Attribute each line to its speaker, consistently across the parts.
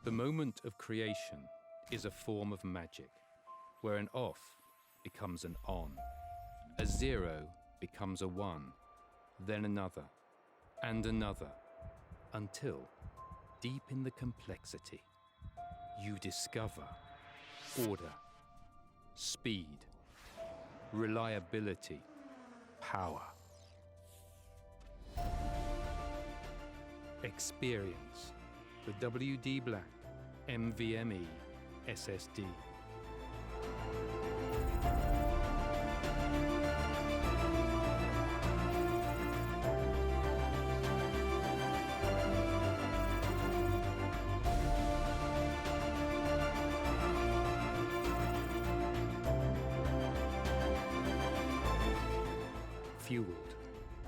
Speaker 1: The moment of creation is a form of magic, where an off becomes an on, a zero becomes a one, then another, and another, until, deep in the complexity, you discover order, speed, reliability, power. Experience the WD Black NVMe SSD. Fueled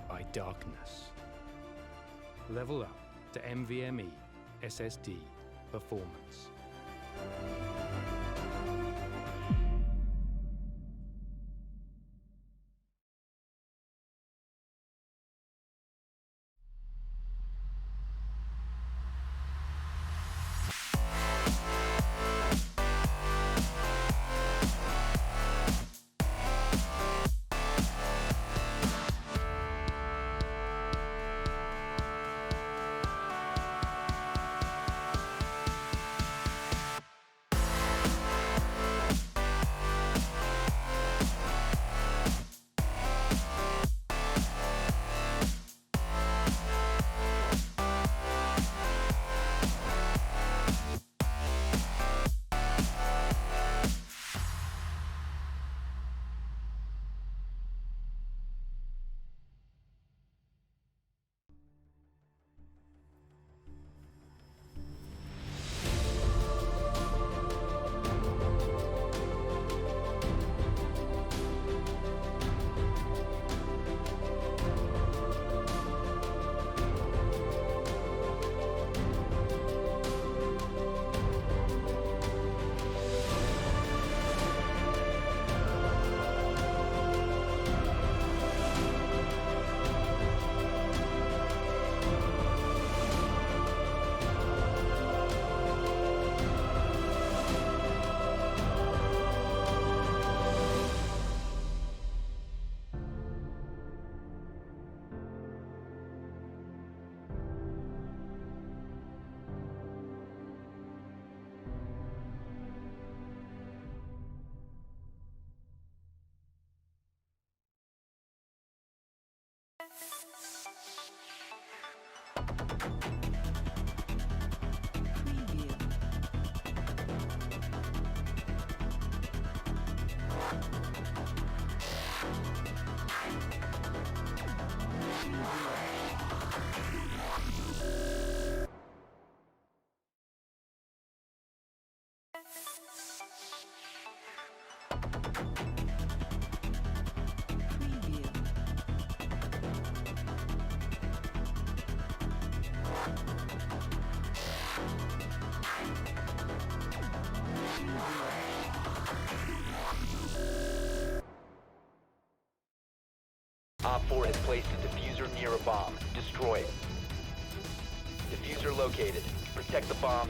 Speaker 1: by darkness. Level up to NVMe SSD performance.
Speaker 2: Op 4 has placed a diffuser near a bomb. Destroy it. Diffuser located. Protect the bomb.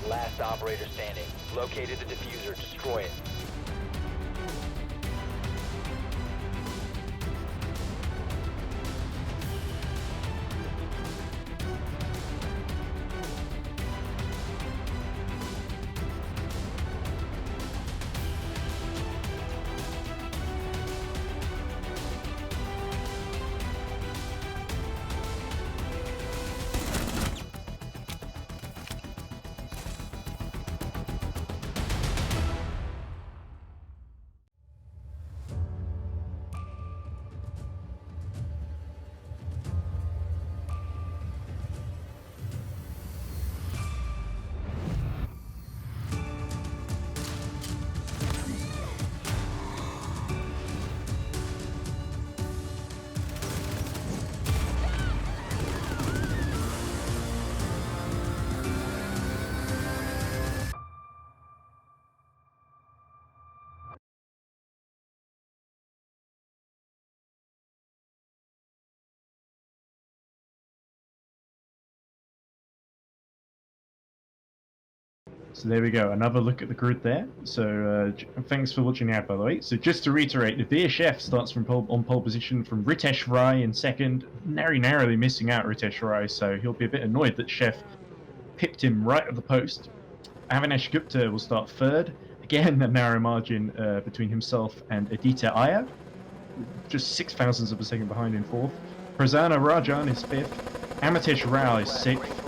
Speaker 2: Last operator standing. Located the diffuser. Destroy it.
Speaker 3: So there we go, another look at the grid there. So thanks for watching the ad, by the way. So just to reiterate, the VSF starts from on pole position from Ritesh Rai in second, narrowly missing out Ritesh Rai, so he'll be a bit annoyed that Chef pipped him right at the post. Avinash Gupta will start third, again a narrow margin between himself and Aditya Iyer, just 0.06 of a second behind in fourth. Prasanna Rajan is fifth, Amitesh Rao is sixth,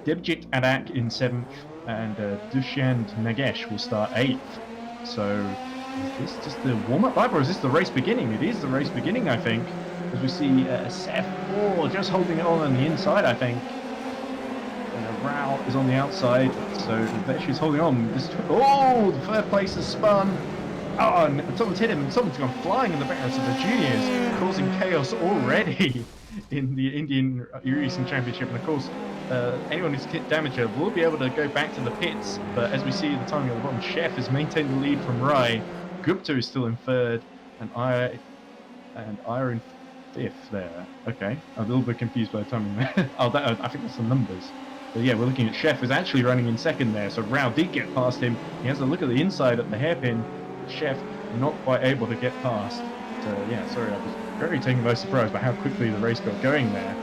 Speaker 3: Debjit Adak in seventh, and Dushyant Nagesh will start 8th. So is this just the warm-up lap, or is this the race beginning? It is the race beginning, I think, as we see Seth just holding it on the inside, I think. Rao is on the outside, so Nagesh is holding on. The third place has spun. Oh, and someone's hit him, and someone's gone flying in the background of the juniors, causing chaos already in the Indian Racing Championship. And of course, anyone who's hit damage here will be able to go back to the pits, but as we see the timing at the bottom, Chef has maintained the lead from Rai. Gupta is still in third, and Iyer in fifth there. Okay, I'm a little bit confused by the timing there. I think that's the numbers. But yeah, we're looking at Chef is actually running in second there, so Rao did get past him. He has a look at the inside at the hairpin. Chef not quite able to get past. So yeah, sorry, I was very taken by surprise by how quickly the race got going there.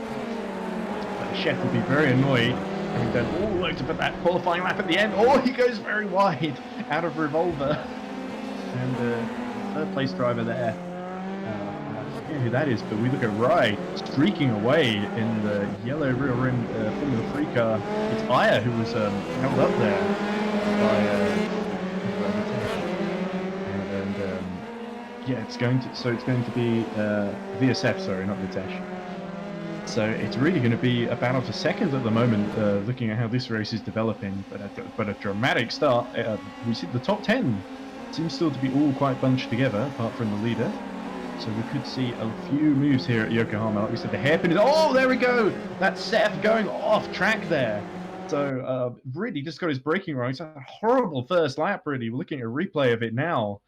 Speaker 3: Chef will be very annoyed having done all looked up at that qualifying lap at the end. Oh, he goes very wide out of Revolver. And third place driver there. I forget who that is, but we look at Rai streaking away in the yellow rear rim Formula 3 car. It's Iyer who was held up there by yeah, it's going to be VSF, sorry, not Vitesh. So it's really going to be a battle for second at the moment, looking at how this race is developing. But a dramatic start. We see the top 10 seems still to be all quite bunched together, apart from the leader. So we could see a few moves here at Yokohama. Like we said, the hairpin is... Oh, there we go! That's Seth going off track there. So really just got his braking wrong. It's a horrible first lap, really. We're looking at a replay of it now.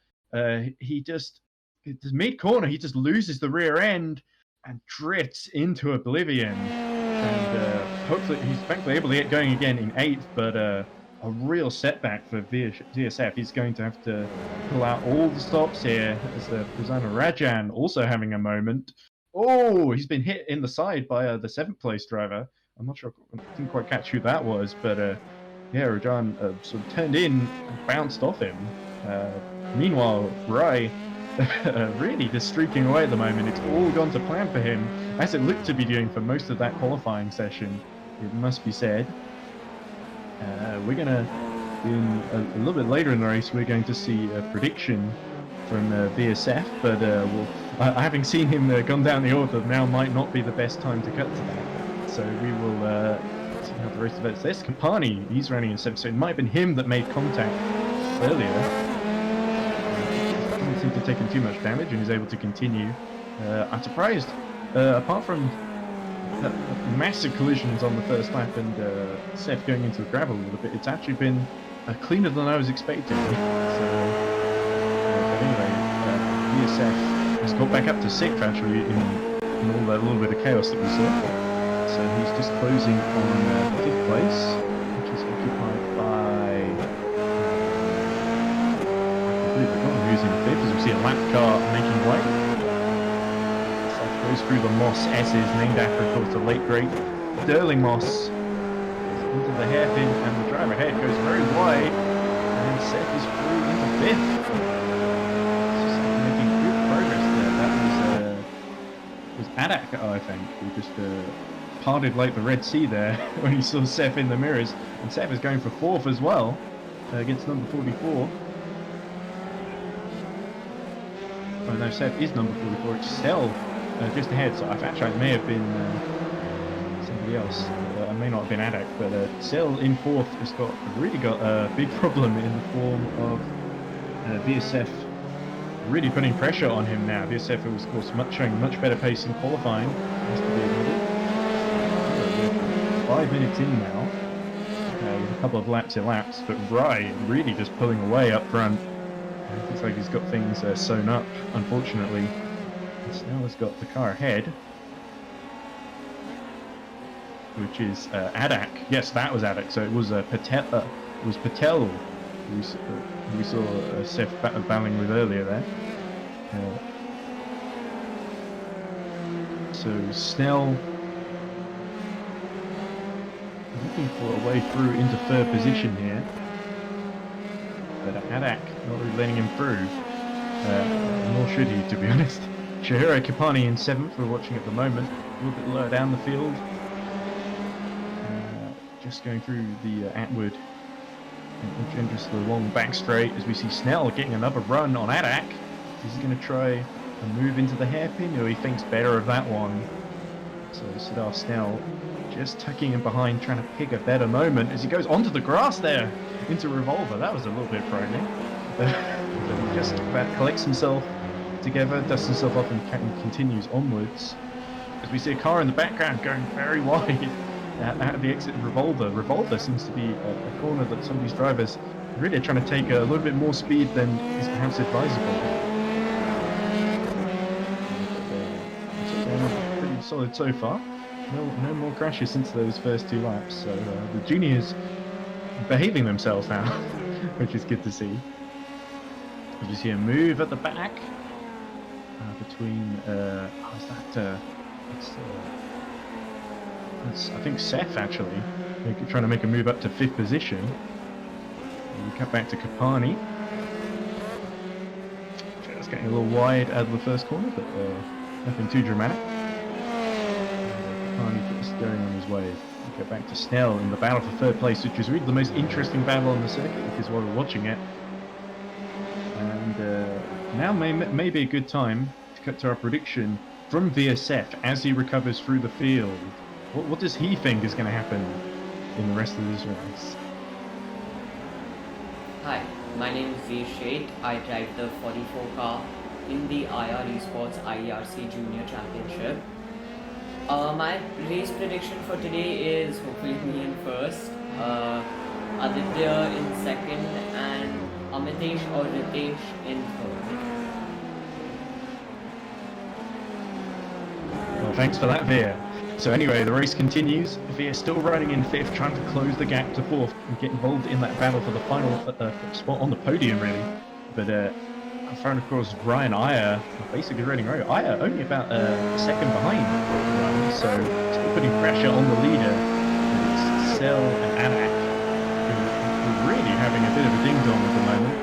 Speaker 3: Mid-corner, he just loses the rear end and drifts into oblivion. And hopefully he's thankfully able to get going again in 8th, but a real setback for VSF. He's going to have to pull out all the stops here, as Prasanna Rajan also having a moment. Oh, he's been hit in the side by the 7th place driver. I'm not sure, I didn't quite catch who that was, but yeah, Rajan sort of turned in and bounced off him. Meanwhile, Rai really just streaking away at the moment. It's all gone to plan for him, as it looked to be doing for most of that qualifying session, it must be said. We're going to, a little bit later in the race, we're going to see a prediction from VSF, but having seen him gone down the order, now might not be the best time to cut to that. So we will see how the race develops. There's Campani, he's running in 7th, so it might have been him that made contact earlier. Doesn't seem to have taken too much damage and is able to continue. I'm surprised, apart from massive collisions on the first lap and Seth going into the gravel a little bit, it's actually been cleaner than I was expecting. So, but anyway, VSF has got back up to 6th actually in all that little bit of chaos that we saw. So he's just closing on 5th place, which is occupied by, I believe we've got who's in 5th, as we see a lap car making way. Goes through the Moss S's, named after, of course, the late great Sterling Moss. Into the hairpin, and the driver ahead goes very wide, and Seth is through into 5th. Just making good progress there. That was Adak, I think, who just parted like the Red Sea there when he saw Seth in the mirrors, and Seth is going for 4th as well against number 44. Oh no, Seth is number 44. It's Cell. Just ahead, so I actually it may have been somebody else. I may not have been Adak, but Cell in 4th has really got a big problem in the form of VSF really putting pressure on him now. VSF was, of course, showing much better pace in qualifying. Has to be admitted. 5 minutes in now, with a couple of laps elapsed, but Rai really just pulling away up front. It looks like he's got things sewn up, unfortunately. Snell has got the car ahead, which is Adak. Yes, that was Adak. So it was was Patel, who we saw Seth battling with earlier there. So Snell looking for a way through into third position here, but Adak not really letting him through, nor should he, to be honest. Shahiro Kipani in 7th, we're watching at the moment, a little bit lower down the field, just going through the Atwood and just the long back straight as we see Snell getting another run on Adak. Is he going to try and move into the hairpin, or he thinks better of that one? So Sadar Snell just tucking in behind, trying to pick a better moment as he goes onto the grass there into Revolver. That was a little bit frightening. He just about collects himself together, dusts himself off, and continues onwards. As we see a car in the background going very wide at the exit of Revolver. Revolver seems to be a corner that some of these drivers really are trying to take a little bit more speed than is perhaps advisable. Pretty solid so far. No more crashes since those first 2 laps. So the juniors behaving themselves now, which is good to see. You see a move at the back between. It's I think Seth actually trying to make a move up to 5th position. And we cut back to Kapani. Just getting a little wide out of the first corner, but nothing too dramatic. Kapani just going on his way. We go back to Snell in the battle for 3rd place, which is really the most interesting battle on the circuit, because while we're watching it. And now may be a good time to cut to our prediction from VSF as he recovers through the field. What does he think is going to happen in the rest of this race?
Speaker 4: Hi, my name is V. Sheikh. I drive the 44 car in the IR Esports IERC Junior Championship. My race prediction for today is hopefully me in first, Aditya in second, and Amitesh or Ritesh in third.
Speaker 3: Well, thanks for that, Veer. So anyway, the race continues. Veer still riding in 5th, trying to close the gap to 4th and get involved in that battle for the final spot on the podium, really. But in front, of course, Ryan Iyer basically riding right. Iyer only about a second behind Ryan, so still putting pressure on the leader. But it's Sel and Adak who are really having a bit of a ding-dong at the moment.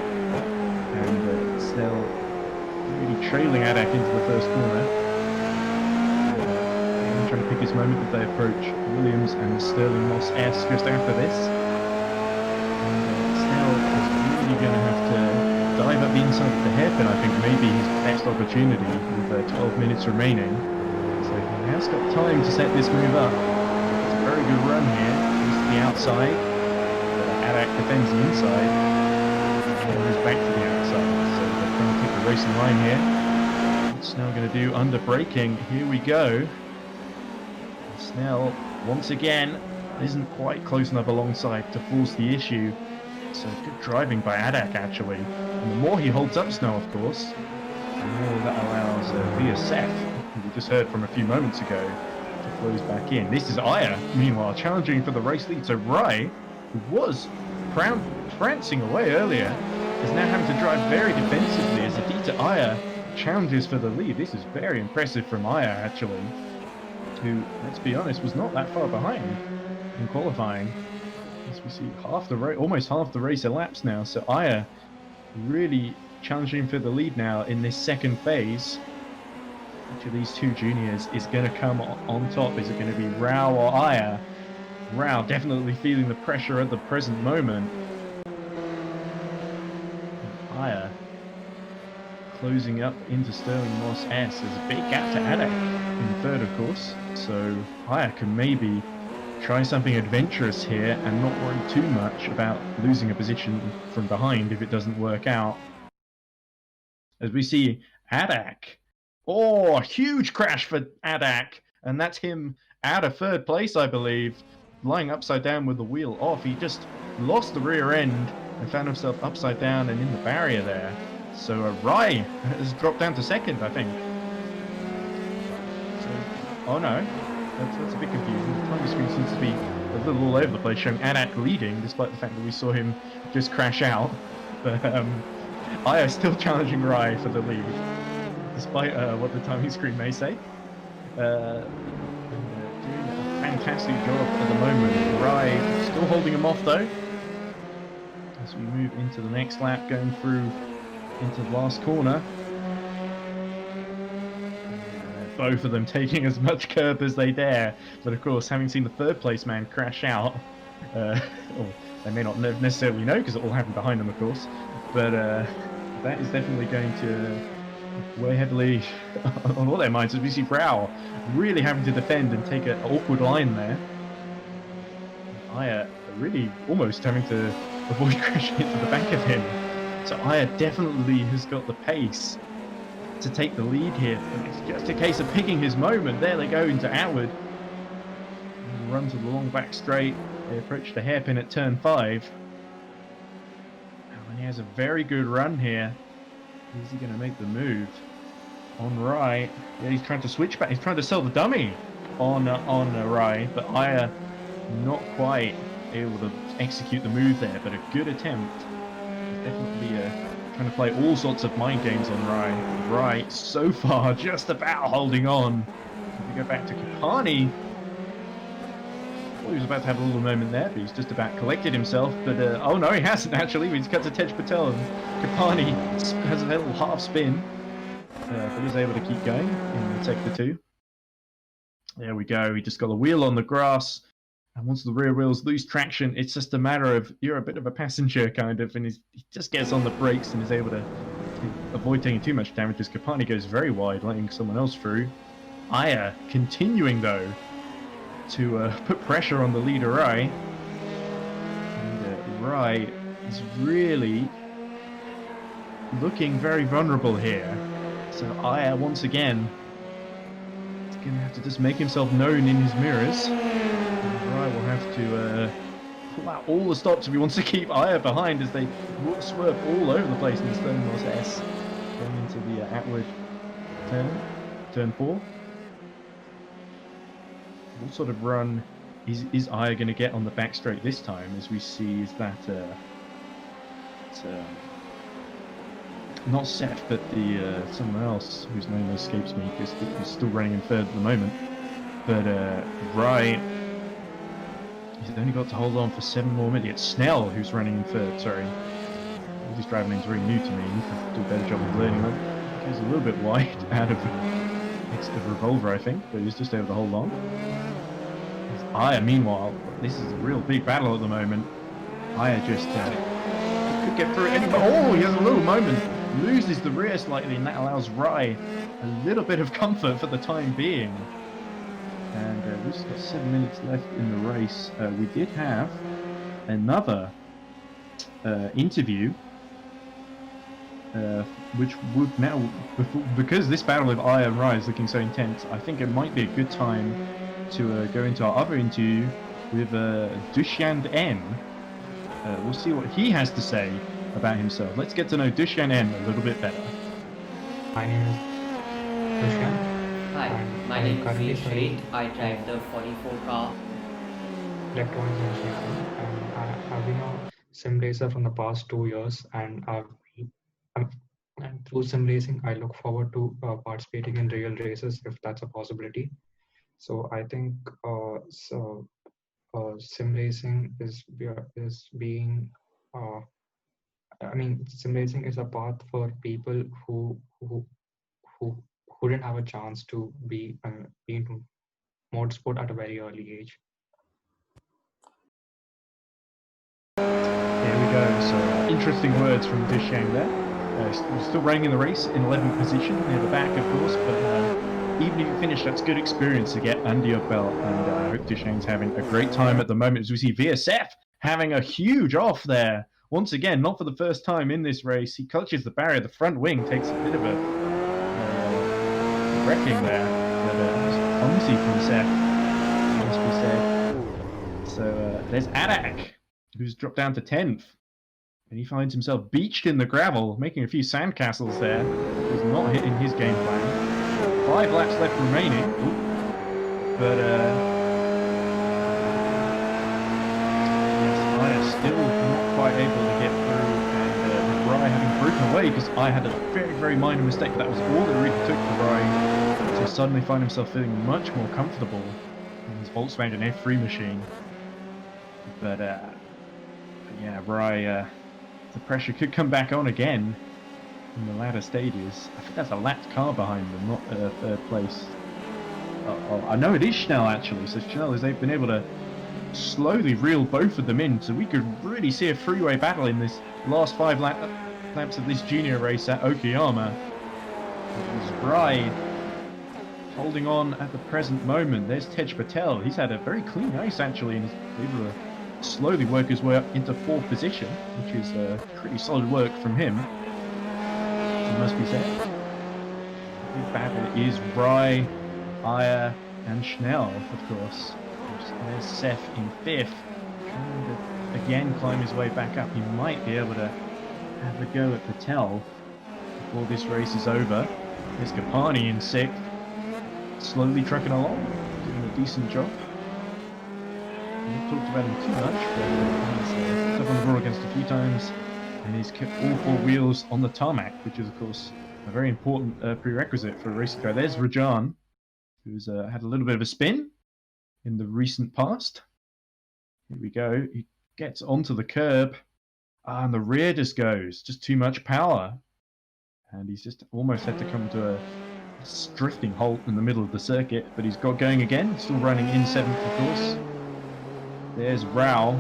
Speaker 3: And Sel really trailing Adak into the first corner. Trying to pick his moment as they approach Williams and Sterling Moss S just after this. And Snell is really going to have to dive up the inside of the hairpin. I think maybe his best opportunity with 12 minutes remaining. So he has got time to set this move up. It's a very good run here. He's to the outside. Adak defends the inside. And moves back to the outside. So they're trying to keep the racing line here. What's Snell going to do under braking? Here we go. Snell, once again, isn't quite close enough alongside to force the issue. So good driving by Adak, actually. And the more he holds up Snell, of course, the more that allows VSF, who we just heard from a few moments ago, to close back in. This is Iyer, meanwhile, challenging for the race lead. So Rai, who was prancing away earlier, is now having to drive very defensively as Aditya Iyer challenges for the lead. This is very impressive from Iyer, actually, who, let's be honest, was not that far behind in qualifying. As we see almost half the race elapsed now, so Iyer really challenging for the lead now in this second phase. Which of these two juniors is going to come on top? Is it going to be Rao or Iyer? Rao definitely feeling the pressure at the present moment. Iyer closing up into Sterling Moss S. There's a big gap to Adak in third, of course. So Iyer can maybe try something adventurous here and not worry too much about losing a position from behind if it doesn't work out. As we see Adak. Oh, huge crash for Adak. And that's him out of 3rd place, I believe. Lying upside down with the wheel off. He just lost the rear end and found himself upside down and in the barrier there. So Rai has dropped down to 2nd, I think. So, oh no, that's a bit confusing. The timer screen seems to be a little all over the place, showing Adak leading, despite the fact that we saw him just crash out. But Aya still challenging Rai for the lead, despite what the timing screen may say. Doing a fantastic job at the moment. Rai still holding him off though. As we move into the next lap, going through into the last corner. Both of them taking as much curb as they dare, but of course, having seen the third place man crash out, or they may not necessarily know because it all happened behind them, of course, but that is definitely going to weigh heavily on all their minds as we see Rao really having to defend and take an awkward line there. Aya really almost having to avoid crashing into the back of him. So Aya definitely has got the pace to take the lead here. It's just a case of picking his moment. There they go into Outward. Run to the long back straight. They approach the hairpin at turn 5. And he has a very good run here. Is he going to make the move? On Rai. Yeah, he's trying to switch back. He's trying to sell the dummy on Rai, but Aya not quite able to execute the move there, but a good attempt. He's definitely trying to play all sorts of mind games on Rai. Rai so far just about holding on. If we go back to Kapani, well, he was about to have a little moment there, but he's just about collected himself. But oh no, he hasn't actually. He's cut to Tej Patel, and Kapani has a little half spin, but he's able to keep going in sector 2. There we go. He just got a wheel on the grass. And once the rear wheels lose traction, it's just a matter of you're a bit of a passenger kind of, and he just gets on the brakes and is able to avoid taking too much damage as Kapani goes very wide, letting someone else through. Aya continuing though to put pressure on the leader Rai, and Rai is really looking very vulnerable here. So Aya once again is going to have to just make himself known in his mirrors. Rai will have to pull out all the stops if he wants to keep Aya behind as they swerve all over the place in the Stonemoss S. Going into the Atwood turn 4. What sort of run is Aya going to get on the back straight this time? As we see, is that not Seth, but the someone else whose name escapes me because he's still running in third at the moment. But Rai. He's only got to hold on for 7 more minutes. Snell, who's running in third, sorry. All these driving names are very new to me. He can do a better job of learning them. He's a little bit wide out of Revolver, I think, but he's just able to hold on. Aya, meanwhile, this is a real big battle at the moment. Aya just could get through it anyway. Oh, he has a little moment. Loses the rear slightly, and that allows Rai a little bit of comfort for the time being. And we've just got 7 minutes left in the race. We did have another interview, which would now, because this battle of Aya and Rai is looking so intense, I think it might be a good time to go into our other interview with Dushyant N. We'll see what he has to say about himself. Let's get to know Dushyant N a little bit better.
Speaker 5: My name is Dushyant.
Speaker 4: Hi, my name is V. Shade. I drive the 44 car.
Speaker 5: Electronics engineering, and I have been a sim racer from the past 2 years, and through sim racing, I look forward to participating in real races if that's a possibility. So I think sim racing is being. Sim racing is a path for people who didn't have a chance to be into motorsport at a very early age.
Speaker 3: There we go. So interesting words from Dushyant there. Still running in the race in 11th position near the back, of course, but even if you finish, that's good experience to get under your belt. And I hope Dushyant's having a great time at the moment as we see VSF having a huge off there. Once again, not for the first time in this race. He clutches the barrier. The front wing takes a bit of a wrecking there, but clumsy from Seth, must be said. So there's Adak, who's dropped down to 10th, and he finds himself beached in the gravel, making a few sandcastles there. He's not hitting his game plan. 5 laps left remaining. Ooh. But Aya still not quite able to get through, and Rai having broken away because I had a very, very minor mistake. That was all it really took for Rai to suddenly find himself feeling much more comfortable in his Volkswagen F3 machine. But yeah, Rai, the pressure could come back on again in the latter stages. I think that's a lapped car behind them, not third place. I know it is Schnell actually, so Schnell has been able to slowly reel both of them in, so we could really see a three-way battle in this last 5 laps of this junior race at Okayama. It was Rai holding on at the present moment. There's Tej Patel. He's had a very clean race actually, and he's able to slowly work his way up into 4th position, which is pretty solid work from him, it must be said. The big battle is Rai, Aya, and Schnell, of course. There's Seth in 5th, trying to again climb his way back up. He might be able to have a go at Patel before this race is over. There's Kapani in 6th, slowly trucking along, doing a decent job. We've talked about him too much, but he's up on the broadcast a few times, and he's kept all 4 wheels on the tarmac, which is of course a very important prerequisite for a racing car. There's Rajan, who's had a little bit of a spin in the recent past. Here we go. He gets onto the curb, and the rear just goes. Just too much power. And he's just almost had to come to a drifting halt in the middle of the circuit, but he's got going again. Still running in 7th, of course. There's Rao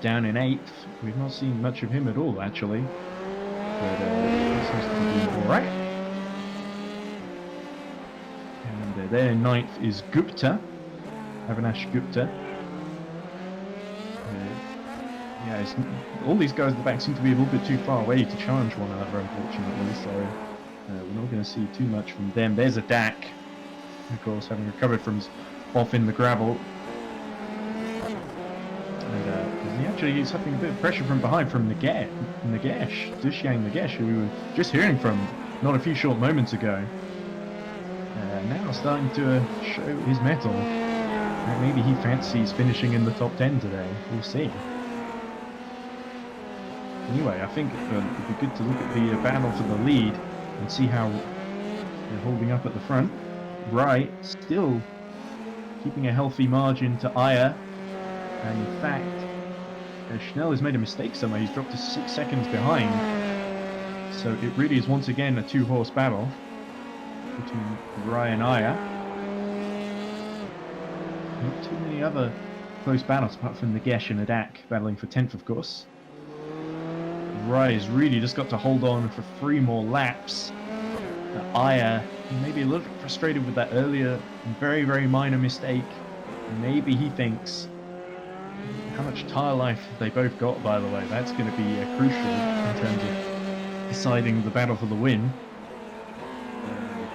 Speaker 3: down in 8th. We've not seen much of him at all, actually. But he seems to be doing all right. And there in 9th is Gupta, Avinash Gupta. Yeah, all these guys at the back seem to be a little bit too far away to challenge one another, unfortunately, so we're not going to see too much from them. There's a Dak, of course, having recovered from his off in the gravel. And he's suffering a bit of pressure from behind from Nagesh, Dushyang Nagesh, who we were just hearing from not a few short moments ago. Now starting to show his mettle. Maybe he fancies finishing in the top 10 today. We'll see. Anyway, I think it'd be good to look at the battle for the lead and see how they're holding up at the front. Rai still keeping a healthy margin to Aya, and in fact, Schnell has made a mistake somewhere. He's dropped to 6 seconds behind, so it really is once again a 2-horse battle between Rai and Aya. Not too many other close battles apart from Nagesh and Adak battling for 10th, of course. Rai has really just got to hold on for 3 more laps. Aya may be a little bit frustrated with that earlier very, very minor mistake. Maybe he thinks how much tyre life they both got, by the way. That's going to be crucial in terms of deciding the battle for the win.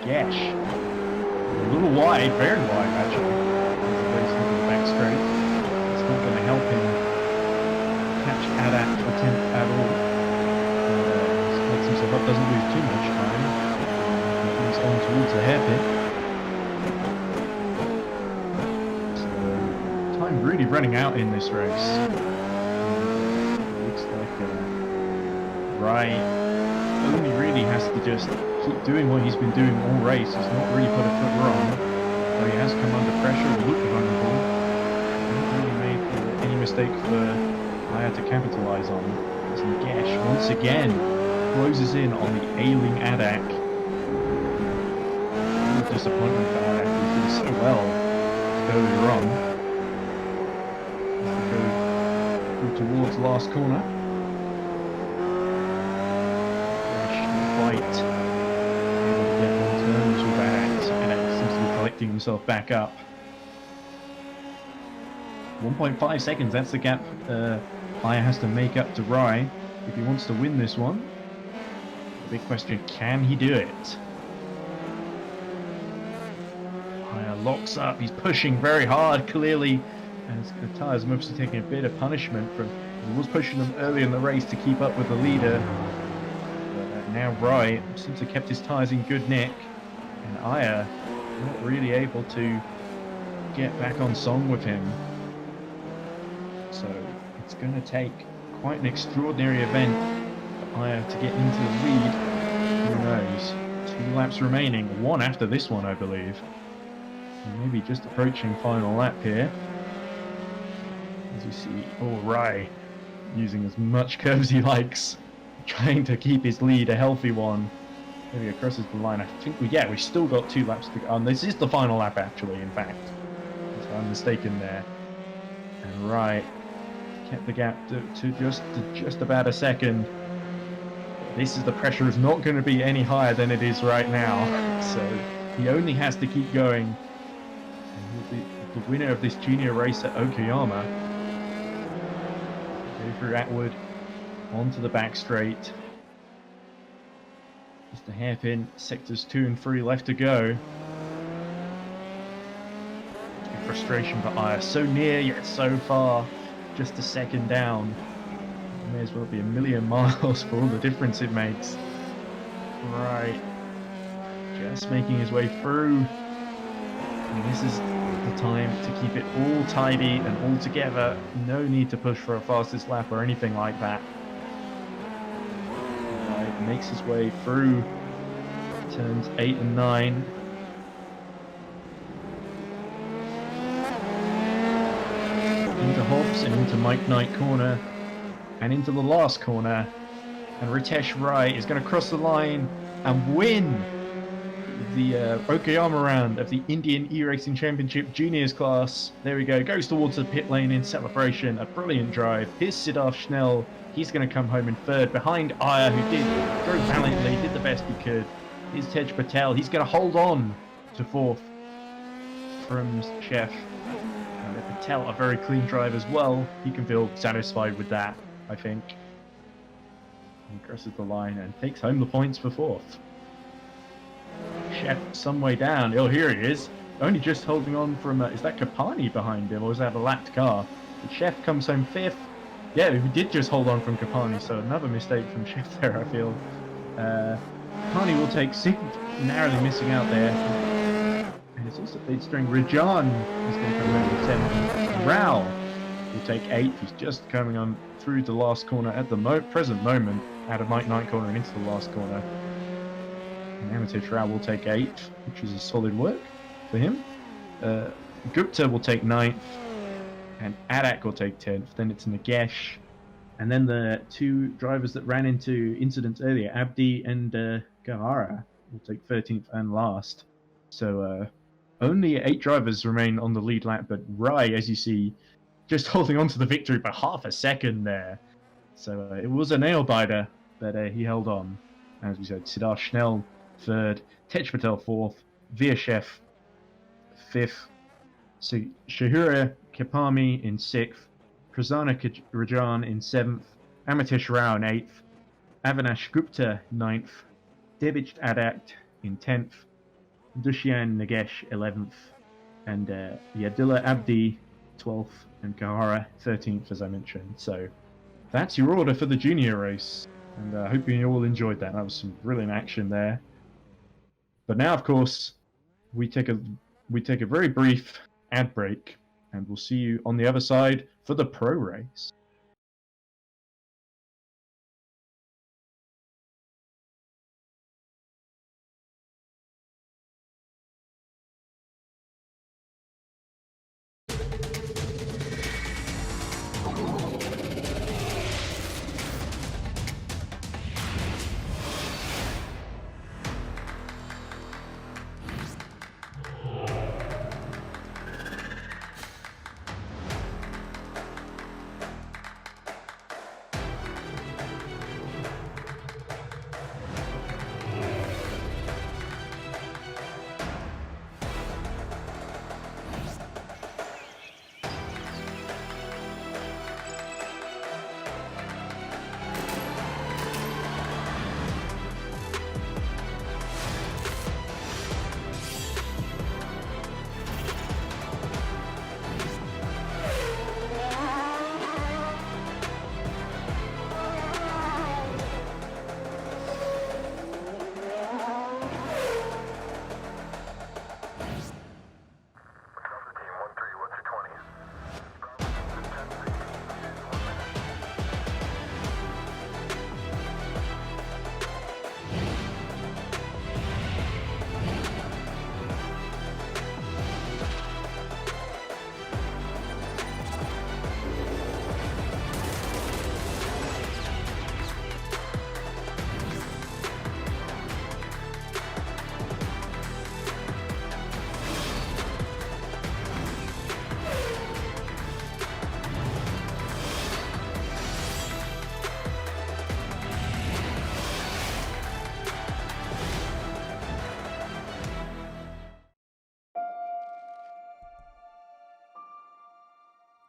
Speaker 3: Gash. A little wide, very wide actually. He's looking back straight. It's not going to help him catch Adak for 10th at all. Makes himself up, doesn't lose too much time. He's on towards the hairpin. So, time really running out in this race. It looks like Rai only really has to just keep doing what he's been doing all race. He's not really put a foot wrong, though he has come under pressure and looked vulnerable. He hasn't really made any mistake for Aya to capitalise on. As Nagesh once again closes in on the ailing Adak. Real disappointment for Adak, he's doing so well earlier on. As we go towards last corner. Quite able to get on terms with that, and it seems to be collecting himself back up. 1.5 seconds, that's the gap Aya has to make up to Rai if he wants to win this one. The big question, can he do it? Aya locks up, he's pushing very hard clearly, and the tyres mostly taking a bit of punishment from, he was pushing them early in the race to keep up with the leader. Now Rai seems to have kept his tyres in good nick, and Aya not really able to get back on song with him. So It's going to take quite an extraordinary event for Aya to get into the lead. Who knows? 2 laps remaining, 1 after this one, I believe. And maybe just approaching final lap here. As you see, Rai using as much curve as he likes, trying to keep his lead a healthy one. Maybe he crosses the line. I think we've still got 2 laps to go. This is the final lap, actually, in fact. So I'm mistaken there. And Rai kept the gap to just about a second. This is the pressure is not going to be any higher than it is right now. So he only has to keep going. And he'll be the winner of this junior race at Okayama. Go through Atwood, onto the back straight. Just a hairpin, sectors 2 and 3 left to go. Frustration for Aya, so near yet so far, just a second down. May as well be a million miles for all the difference it makes. Right, just making his way through. And this is the time to keep it all tidy and all together. No need to push for a fastest lap or anything like that. Right, makes his way through turns 8 and 9. Into Hobbs and into Mike Knight corner and into the last corner, and Ritesh Rai is going to cross the line and win the Okayama round of the Indian E-Racing Championship Juniors class. There we go, goes towards the pit lane in celebration. A brilliant drive. Here's Siddharth Schnell, he's going to come home in 3rd behind Aya, who did very valiantly, did the best he could. Here's Tej Patel, he's going to hold on to 4th from Chef. Patel, a very clean drive as well. He can feel satisfied with that, I think. He crosses the line and takes home the points for 4th. Chef some way down. Oh, here he is. Only just holding on from... is that Kapani behind him, or is that a lapped car? But Chef comes home 5th. Yeah, we did just hold on from Kapani, so another mistake from Chef there, I feel. Kapani will take 6th, narrowly missing out there. And it's also lead string. Rajan is going to come in with 7th. Rao will take 8th. He's just coming on through the last corner at the present moment, out of Mike Knight corner and into the last corner. And Amitesh Rao will take 8th, which is a solid work for him. Gupta will take 9th, and Adak will take 10th. Then it's Nagesh. And then the 2 drivers that ran into incidents earlier, Abdi and Gahara, will take 13th and last. So, only 8 drivers remain on the lead lap, but Rai, as you see, just holding on to the victory by half a second there. So it was a nail-biter, but he held on. As we said, Siddharth Schnell 3rd, Tej Patel 4th, Veer 5th, Shahura Kapami in 6th, Prasanna Rajan in 7th, Amitesh Rao in 8th, Avinash Gupta 9th, Debich Adak in 10th, Dushyant Nagesh 11th, and Yadilla Abdi 12th, and Kahara 13th, as I mentioned. So that's your order for the junior race, and I hope you all enjoyed that. That was some brilliant action there. But now, of course, we take a very brief ad break, and we'll see you on the other side for the pro race.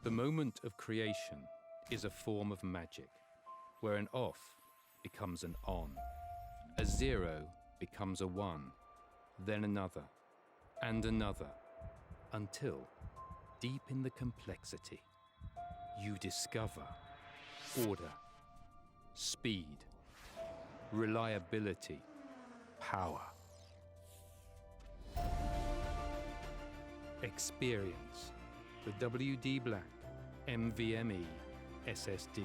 Speaker 1: The moment of creation is a form of magic, where an off becomes an on, a 0 becomes a 1, then another, and another, until, deep in the complexity, you discover order, speed, reliability, power. Experience the WD Black NVMe SSD.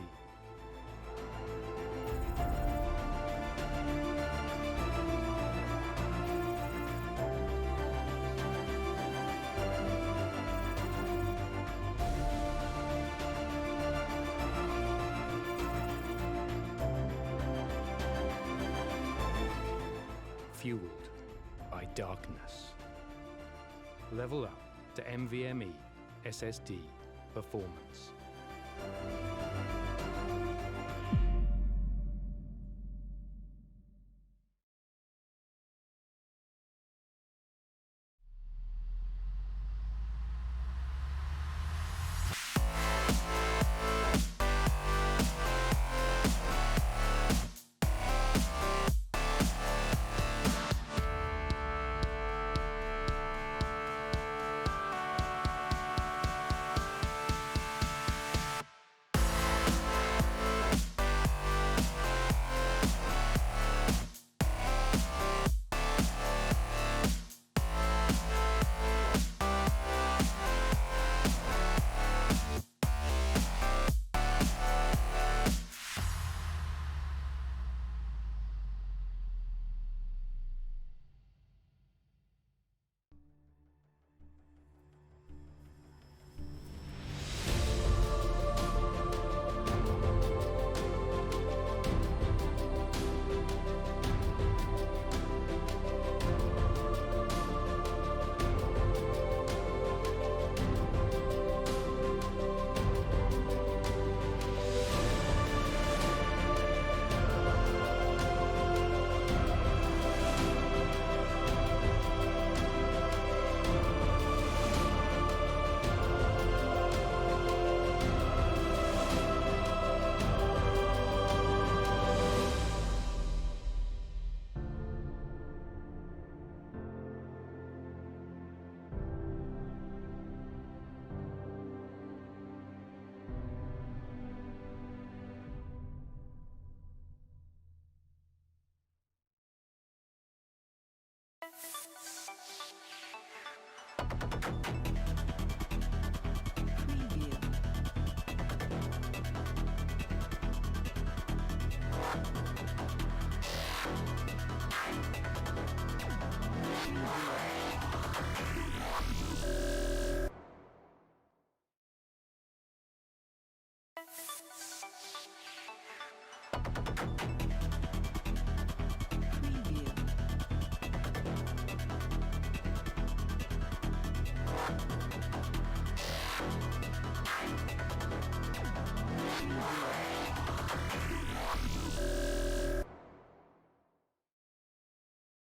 Speaker 1: Fueled by darkness. Level up to NVMe SSD performance.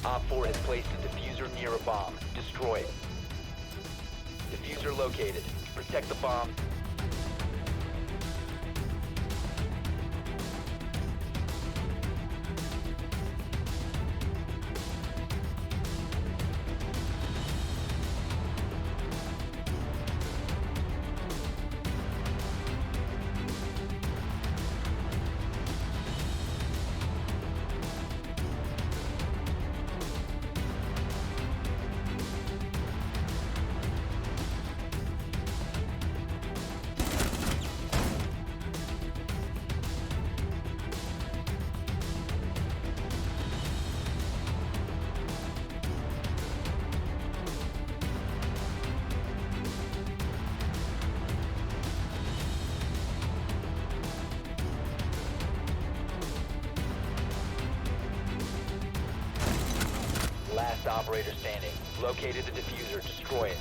Speaker 2: Op 4 has placed a diffuser near a bomb. Destroy it. Diffuser located. Protect the bomb. Last operator standing. Located the diffuser. Destroy it.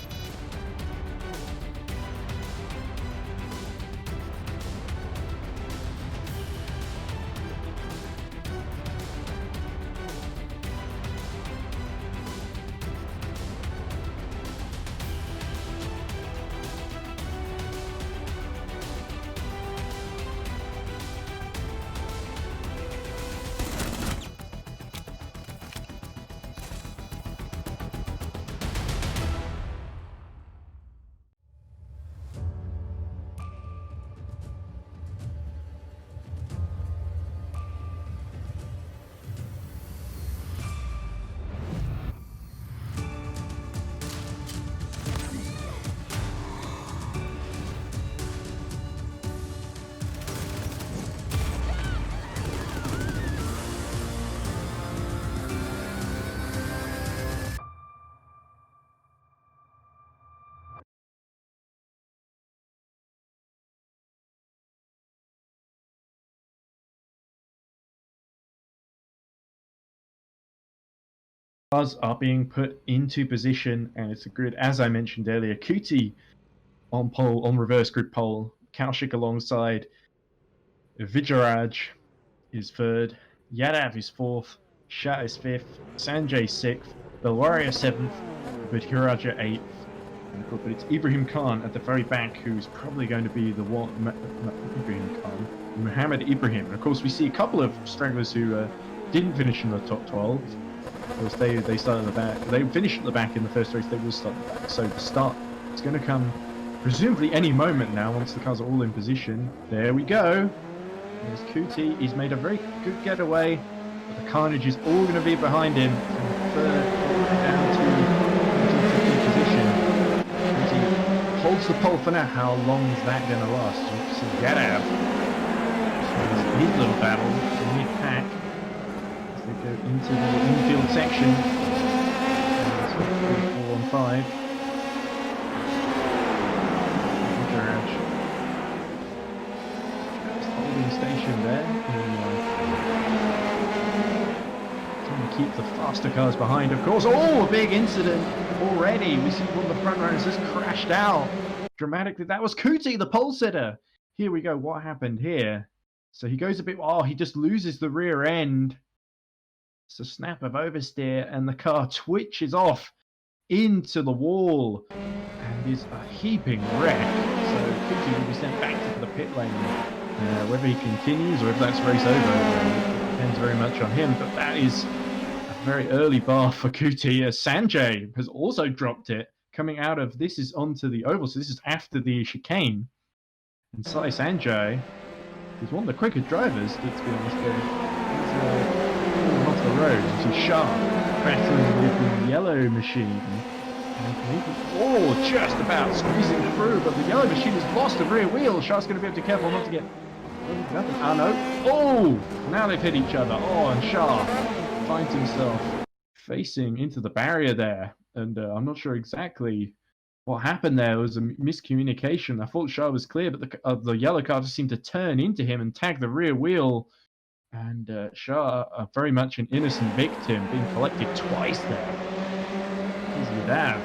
Speaker 3: cars are being put into position, and it's a grid, as I mentioned earlier. Kuti on pole, on reverse grid pole. Kaushik alongside. Vijayaraj is third. Yadav is fourth. Shah is fifth. Sanjay sixth. Belwaria seventh. Vijayaraja eighth. But it's Ibrahim Khan at the very back who's probably going to be the one. Ibrahim Khan. Muhammad Ibrahim. And of course, we see a couple of stragglers who didn't finish in the top 12. Because they started at the back. They finished at the back in the first race. They will start at the back. So the start is going to come presumably any moment now once the cars are all in position. There we go. There's Kuti. He's made a very good getaway. But the carnage is all going to be behind him. From third all the way down to 15th position. Kuti holds the pole for now. How long is that going to last? So Yadav. His little battle in mid-pack. They go into the infield section. 3, 4 and 5. Vijayaraj just holding station there. Trying to keep the faster cars behind, of course. Oh, a big incident already. We see one of the front runners just crashed out dramatically. That was Kuti, the pole sitter. Here we go. What happened here? So he goes a bit. Oh, he just loses the rear end. It's a snap of oversteer, and the car twitches off into the wall and is a heaping wreck. So Kuti will be sent back to the pit lane. Whether he continues or if that's race over depends very much on him. But that is a very early bar for Kuti. Sanjay has also dropped it, coming out of this is onto the oval. So this is after the chicane. And Sai Sanjay is one of the quicker drivers, let's be honest. He's off the road. You see Shah battling with the yellow machine. And just about squeezing through, but the yellow machine has lost a rear wheel. Shah's going to be able to be careful not to get. Oh no! Oh! Now they've hit each other. Oh, and Shah finds himself facing into the barrier there. And I'm not sure exactly what happened there. It was a miscommunication. I thought Shah was clear, but the yellow car just seemed to turn into him and tag the rear wheel. And Shah, very much an innocent victim, being collected twice there. Here's Yadav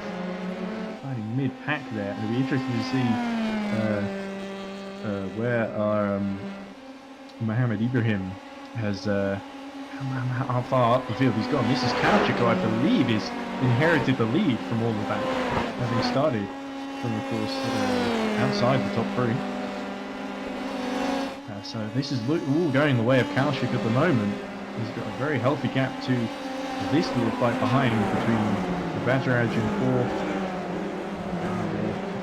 Speaker 3: fighting mid-pack there. It'll be interesting to see where our Muhammad Ibrahim has how far up the field he's gone. This is Kaushik, who I believe is inherited the lead from all of that, having started from, of course, outside the top 3. So this is all going the way of Kaushik at the moment. He's got a very healthy gap to this little fight behind between Vajraj in 4th and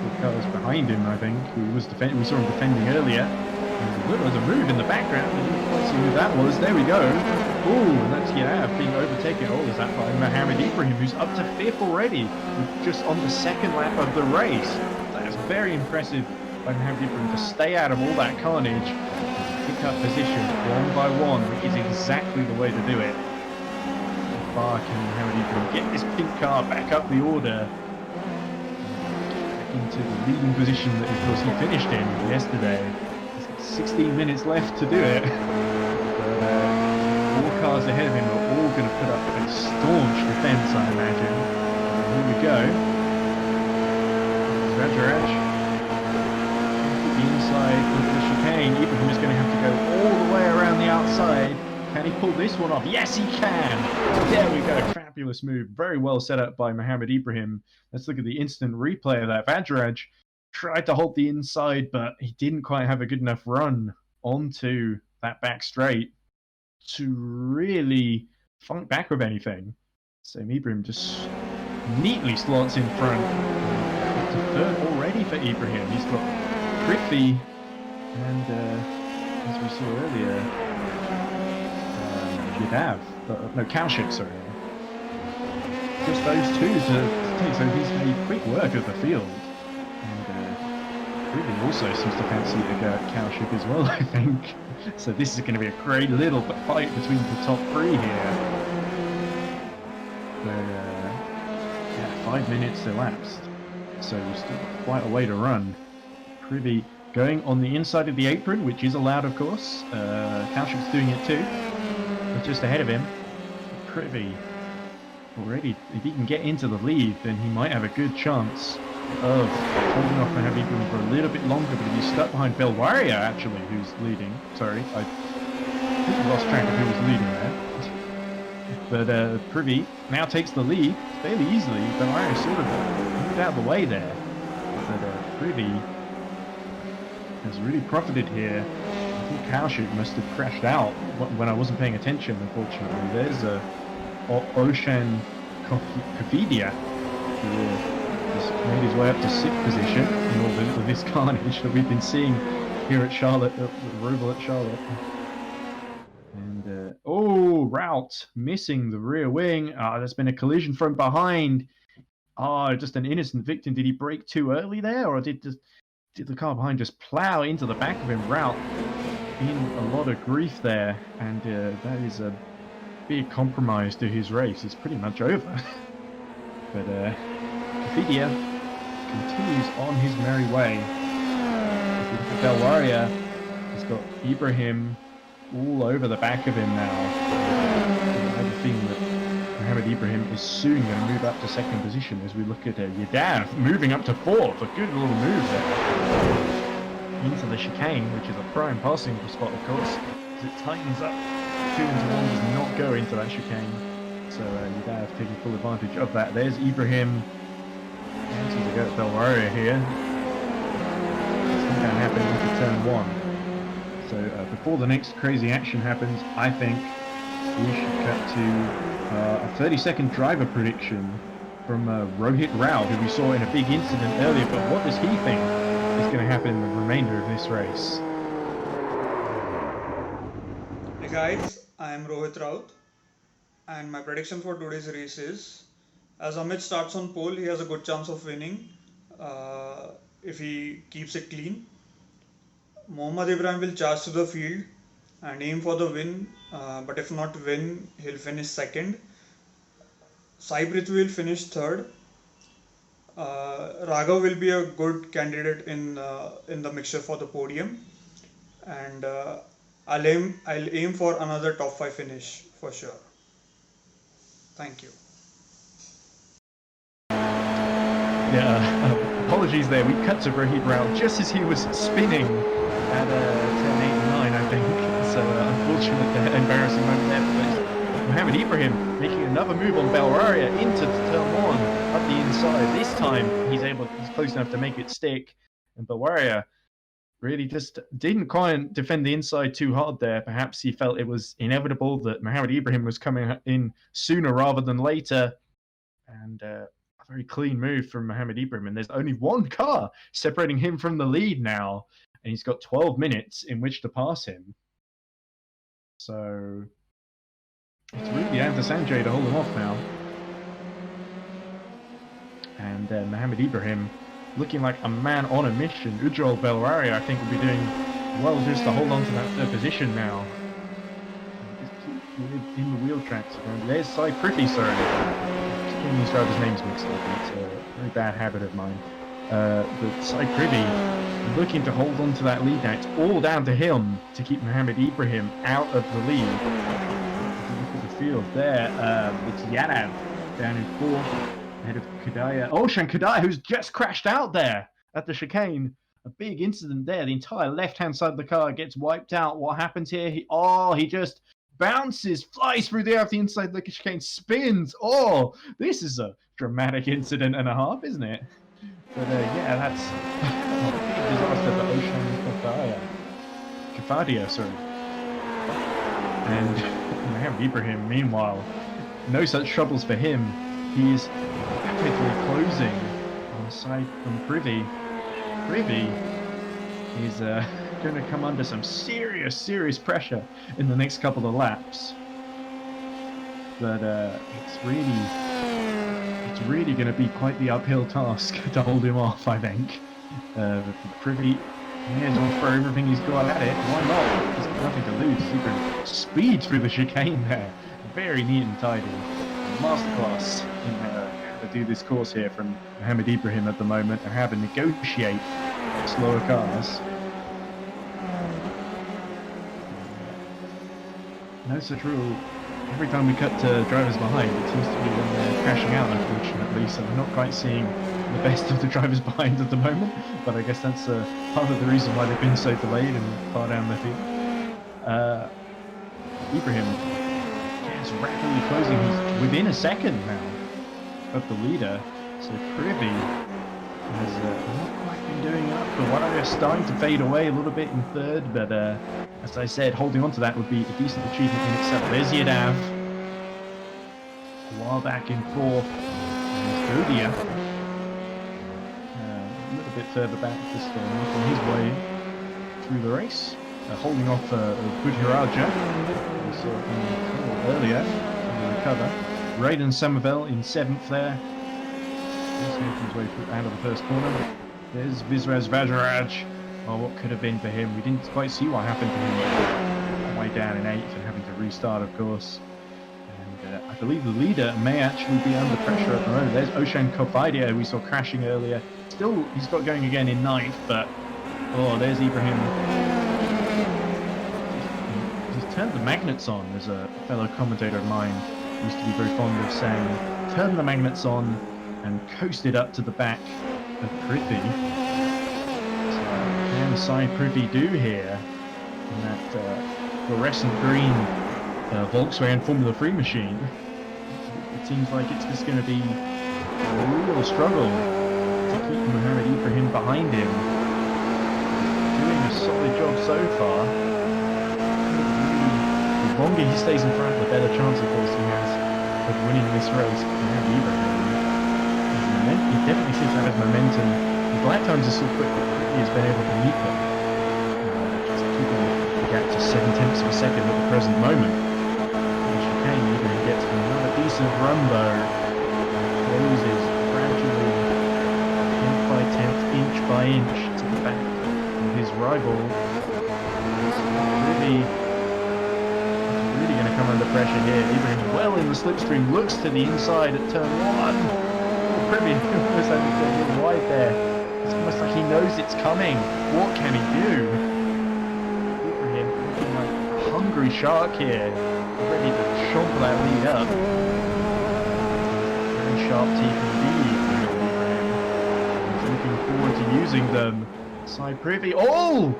Speaker 3: the cars behind him, I think, who was defending. We saw him defending earlier. And there's a move in the background. I didn't quite see who that was. There we go. Ooh, and that's Yadav being overtaken. Oh, is that by Muhammad Ibrahim, who's up to 5th already, just on the 2nd lap of the race. That's very impressive by Muhammad Ibrahim to stay out of all that carnage. Pick up position one by one, which is exactly the way to do it. How far can Muhammad Ibrahim get this pink car back up the order into the leading position that, of course, he finished in yesterday? He's got 16 minutes left to do it. But 4 cars ahead of him are all going to put up a staunch defense, I imagine. And here we go. Vajraj. Inside into the chicane. Ibrahim is going to have to go all the way around the outside. Can he pull this one off? Yes, he can! There we go. Fabulous move. Very well set up by Muhammad Ibrahim. Let's look at the instant replay of that. Vajraj tried to hold the inside, but he didn't quite have a good enough run onto that back straight to really funk back with anything. So Ibrahim just neatly slots in front. Up to 3rd already for Ibrahim. He's got Prithvi and, as we saw earlier, Yadav, no, Kaushik, sorry. Just those two to take, so he's made quick work of the field. And Prithvi also seems to fancy a go at Kaushik as well, I think. So this is going to be a great little fight between the top 3 here. Yeah, 5 minutes elapsed. So we've still got quite a way to run. Prithvi going on the inside of the apron, which is allowed, of course. Kaushik's doing it too. But just ahead of him, Prithvi already, if he can get into the lead, then he might have a good chance of holding off Mohamed Ibrahim for a little bit longer. But if he's stuck behind Belwaria, actually, who's leading, sorry, I think I lost track of who was leading there. But Privy now takes the lead fairly easily. Belwaria sort of moved out of the way there. But Privy has really profited here. I think Kaushik must have crashed out when I wasn't paying attention, unfortunately. There's Oshan Kofidia, who has made his way up to 6th position in all this carnage that we've been seeing here at Charlotte, Roval at Charlotte. And Rout missing the rear wing. There's been a collision from behind. Just an innocent victim. Did he brake too early there, or did the car behind just plow into the back of him? Rout in a lot of grief there, and that is a big compromise to his race. It's pretty much over. But Kofidia continues on his merry way. Belwaria has got Ibrahim all over the back of him now. I have a feeling that Mohamed Ibrahim is soon going to move up to 2nd position as we look at Yadav moving up to 4th. A good little move there into the chicane, which is a prime passing spot, of course, as it tightens up. 2 into 1 does not go into that chicane. So Yadav taking full advantage of that. There's Ibrahim. Answers to go at Belwaria here. It's not going to happen into turn 1. So before the next crazy action happens, I think we should cut to a 30-second driver prediction from Rohit Rao, who we saw in a big incident earlier. But what does he think is going to happen in the remainder of this race?
Speaker 6: Hey guys, I am Rohit Raut, and my prediction for today's race is, as Amit starts on pole, he has a good chance of winning if he keeps it clean. Mohammad Ibrahim will charge to the field and aim for the win, but if not win, he'll finish 2nd. Sai Prithvi will finish 3rd. Raghav will be a good candidate in the mixture for the podium, and I'll aim for another top 5 finish for sure. Thank you.
Speaker 3: Yeah, apologies there. We cut to Rohit Rao just as he was spinning at turn 8 and 9, I think. So unfortunate, embarrassing moment there. But Mohamed Ibrahim making another move on Belwaria into turn 1 up the inside. This time he's close enough to make it stick, and Belwaria really just didn't quite defend the inside too hard there. Perhaps he felt it was inevitable that Mohamed Ibrahim was coming in sooner rather than later, and a very clean move from Mohamed Ibrahim. And there's only one car separating him from the lead now, and he's got 12 minutes in which to pass him. So it's really down to Sanjay to hold him off now. And Mohamed Ibrahim looking like a man on a mission. Ujjwal Belwaria, I think, will be doing well just to hold on to that 3rd position now. Just keep in the wheel tracks. And there's Sai Prithvi, sorry. Just getting these drivers' names mixed up. It's a very bad habit of mine. But Sai Prithvi looking to hold on to that lead now. It's all down to him to keep Mohamed Ibrahim out of the lead. Look at the field there. It's Yadav down in 4th. Ahead of Kadaya. Oshan Kadaya, who's just crashed out there at the chicane. A big incident there. The entire left-hand side of the car gets wiped out. What happens here? He just bounces, flies through the air off the inside of the chicane, spins. Oh, this is a dramatic incident and a half, isn't it? But yeah, that's a big disaster for Oshan Kafadia, sorry. And Mohamed Ibrahim, meanwhile, no such troubles for him. He's rapidly closing on the side from Privy. Privy is going to come under some serious pressure in the next couple of laps. But it's really going to be quite the uphill task to hold him off, I think. Privy is going to throw everything he's got at it. Why not? He's got nothing to lose. He can speed through the chicane there. Very neat and tidy. Masterclass in how to do this course here from Mohamed Ibrahim at the moment, and how to negotiate slower cars. No such rule every time we cut to drivers behind, it seems to be when they're crashing out, unfortunately. So we're not quite seeing the best of the drivers behind at the moment. But I guess that's part of the reason why they've been so delayed and far down the field. Ibrahim is rapidly closing. He's within a second now of the leader. So Privy has not quite been doing enough for while. They're starting to fade away a little bit in third, but as I said, holding on to that would be a decent achievement in itself. There's Yadav, a while back in fourth. There's Dodia, a little bit further back, just making his way through the race. Holding off Budhiraja, we saw him earlier in the cover. Raiden Somerville in seventh there. He's making his way out of the first corner. There's Visraz Vajraj. Oh, what could have been for him? We didn't quite see what happened to him. Way down in eighth and having to restart, of course. And I believe the leader may actually be under pressure at the moment. There's Oshan Kofidia, who we saw crashing earlier. Still, he's got going again in ninth, but oh, there's Ibrahim. He's turned the magnets on. There's a fellow commentator of mine who used to be very fond of saying, turn the magnets on and coasted up to the back of Prithvi. So, can Sai Prithvi do here in that fluorescent green Volkswagen Formula 3 machine? It seems like it's just going to be a real struggle to keep Mohamed Ibrahim behind him. Doing a solid job so far. The longer he stays in front, the better chance, of course, he has of winning this race. Mohamed Ibrahim, he definitely seems to have momentum. The lap times are so quick that he has been able to meet them. Just keeping the gap to 7/10 of a second at the present moment. Chicane, Ibrahim gets another decent run though. Closes gradually, 10th by 10th, inch by inch, to the back of his rival. Really going to come under pressure here. Ibrahim well in the slipstream, looks to the inside at turn 1. Privy almost had to go a little wide there. It's almost like he knows it's coming. What can he do? Ibrahim looking like a hungry shark here, ready to chomp that lead up. Very sharp teeth indeed. He's looking forward to using them. Sai Privy. Oh!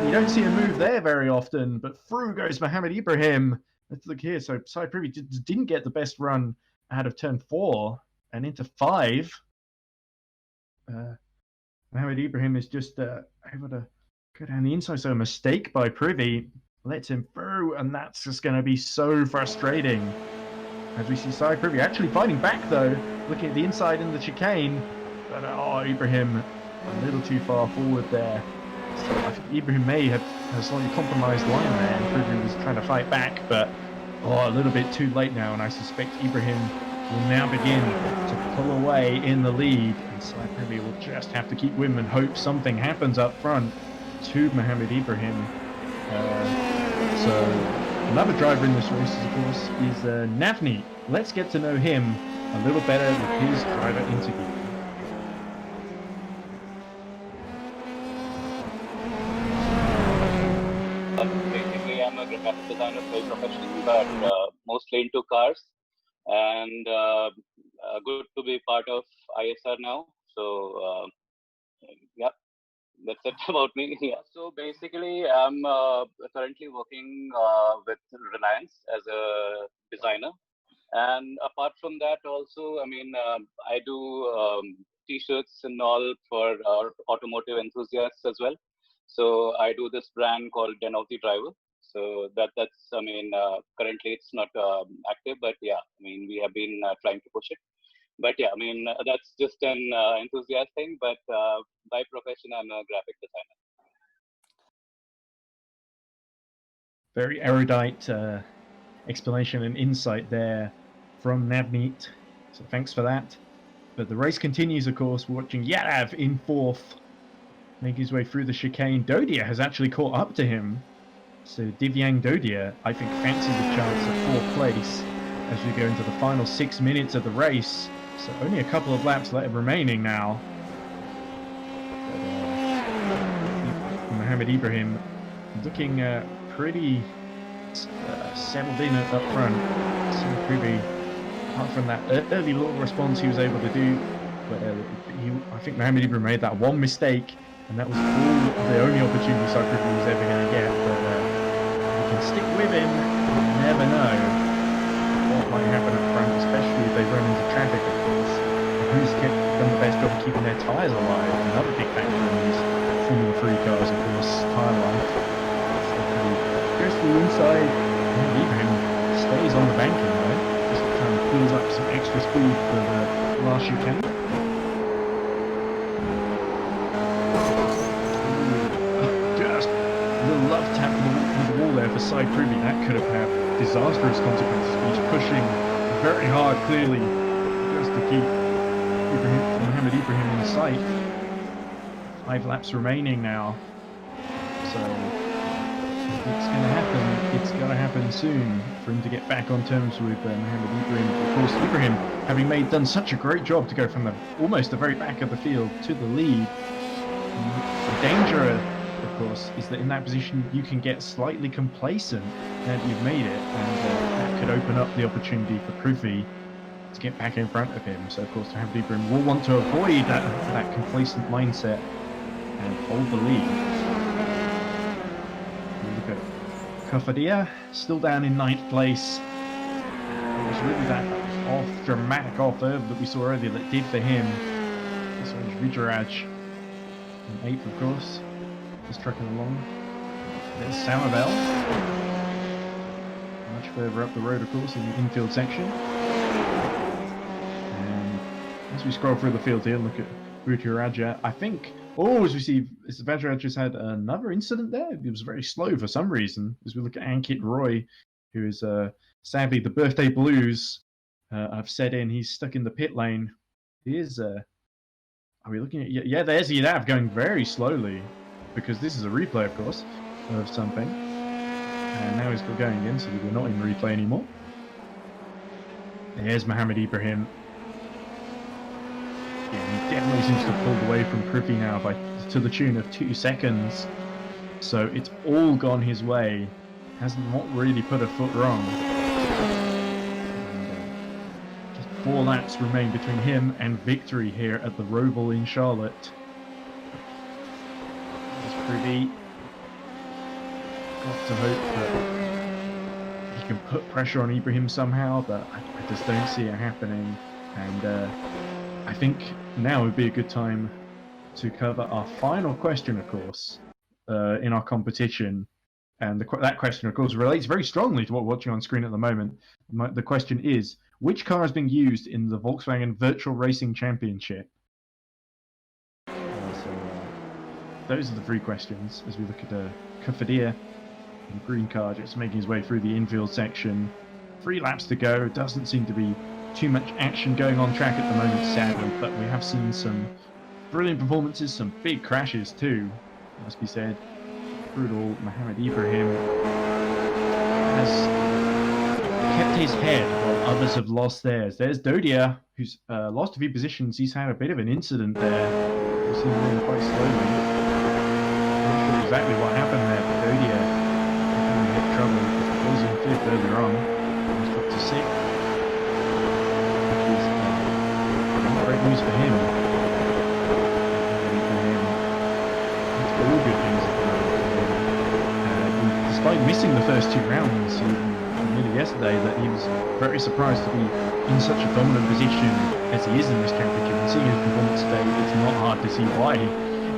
Speaker 3: You don't see a move there very often, but through goes Mohamed Ibrahim. Let's look here. So Sai Privy didn't get the best run out of turn 4. And into 5, Mohamed Ibrahim is just able to go down the inside. So a mistake by Privy lets him through, and that's just going to be so frustrating. As we see Sai Privy actually fighting back, though, looking at the inside in the chicane. But oh, Ibrahim a little too far forward there. So I think Ibrahim may have a slightly compromised line there, and Privy was trying to fight back, but a little bit too late now, and I suspect Ibrahim will now begin to pull away in the lead, and Sai Privy will just have to keep with him and hope something happens up front to Mohamed Ibrahim. So another driver in this race, of course, is Navneet. Let's get to know him a little better with his driver interview.
Speaker 7: Basically, I'm a graphic designer by profession, but mostly into cars. And good to be part of ISR now. So yeah, that's it about me. Yeah. So basically, I'm currently working with Reliance as a designer, and apart from that, also, I mean, I do T-shirts and all for automotive enthusiasts as well. So I do this brand called Den of the Driver. So that's I mean, currently it's not active, but yeah, I mean, we have been trying to push it. But yeah, I mean, that's just an enthusiast thing, but by profession, I'm a graphic designer.
Speaker 3: Very erudite explanation and insight there from Navneet. So thanks for that. But the race continues, of course. We're watching Yadav in 4th, make his way through the chicane. Dodia has actually caught up to him. So Divyang Dodia, I think, fancies a chance at 4th place as we go into the final 6 minutes of the race. So only a couple of laps remaining now. But, Mohamed Ibrahim looking pretty settled in up front. So Privy, apart from that early little response he was able to do, but I think Mohamed Ibrahim made that one mistake, and that was the only opportunity Sai Privy was ever going to get. But if you can stick with him, you never know what might happen up front, especially if they run into traffic, of course. Who's done the best job of keeping their tyres alive? Another big factor in these Formula 3 cars, of course, tyre life. Goes through inside, and Ibrahim stays on the banking though, just trying to build up some extra speed for the last chicane. Just a little love tap with the wall there for Sai Privy. That could have had disastrous consequences. He's pushing very hard, clearly, just to keep Mohamed Ibrahim in sight. 5 laps remaining now, so it's going to happen. It's going to happen soon for him to get back on terms with Mohamed Ibrahim. Of course, Ibrahim, having done such a great job to go from almost the very back of the field to the lead. The danger, of course, is that in that position you can get slightly complacent that you've made it, and that could open up the opportunity for Privy to get back in front of him. So of course Mohamed Ibrahim will want to avoid that complacent mindset and hold the lead. Look at Kofadia, still down in 9th place. It was really that dramatic off-erb that we saw earlier that did for him. This one's Rijraj in 8th, of course, just trucking along. There's Samabel, much further up the road, of course, in the infield section. As we scroll through the field here, look at Rijraj. I think, as we see, Vajraj has had another incident there. It was very slow for some reason. As we look at Ankit Roy, who is sadly the birthday blues have set in. He's stuck in the pit lane. He is. Are we looking at? Yeah, there's Yadav going very slowly, because this is a replay, of course, of something. And now he's going again, so we're not in replay anymore. There's Mohamed Ibrahim. Yeah, he definitely seems to have pulled away from Privy now to the tune of 2 seconds. So it's all gone his way. Has not really put a foot wrong. And, just 4 laps remain between him and victory here at the Roval in Charlotte. There's Privy. Got to hope that he can put pressure on Ibrahim somehow, but I just don't see it happening. And I think now would be a good time to cover our final question, of course, in our competition. And that question, of course, relates very strongly to what we're watching on screen at the moment. The question is, which car is being used in the Volkswagen Virtual Racing Championship? Those are the 3 questions as we look at Kofadia, the green car, just making his way through the infield section. 3 laps to go. Doesn't seem to be too much action going on track at the moment, sadly, but we have seen some brilliant performances, some big crashes too, must be said. Brutal. Mohamed Ibrahim has kept his head while others have lost theirs. There's Dodia, who's lost a few positions. He's had a bit of an incident there. We've seen him quite slowly. Not sure exactly what happened there, but Dodia definitely hit trouble. He was in 5th earlier on. Almost up to 6th. Great news for him. It's all good news at the moment. Despite missing the first 2 rounds, he admitted yesterday that he was very surprised to be in such a dominant position as he is in this championship. And seeing his performance today, it's not hard to see why.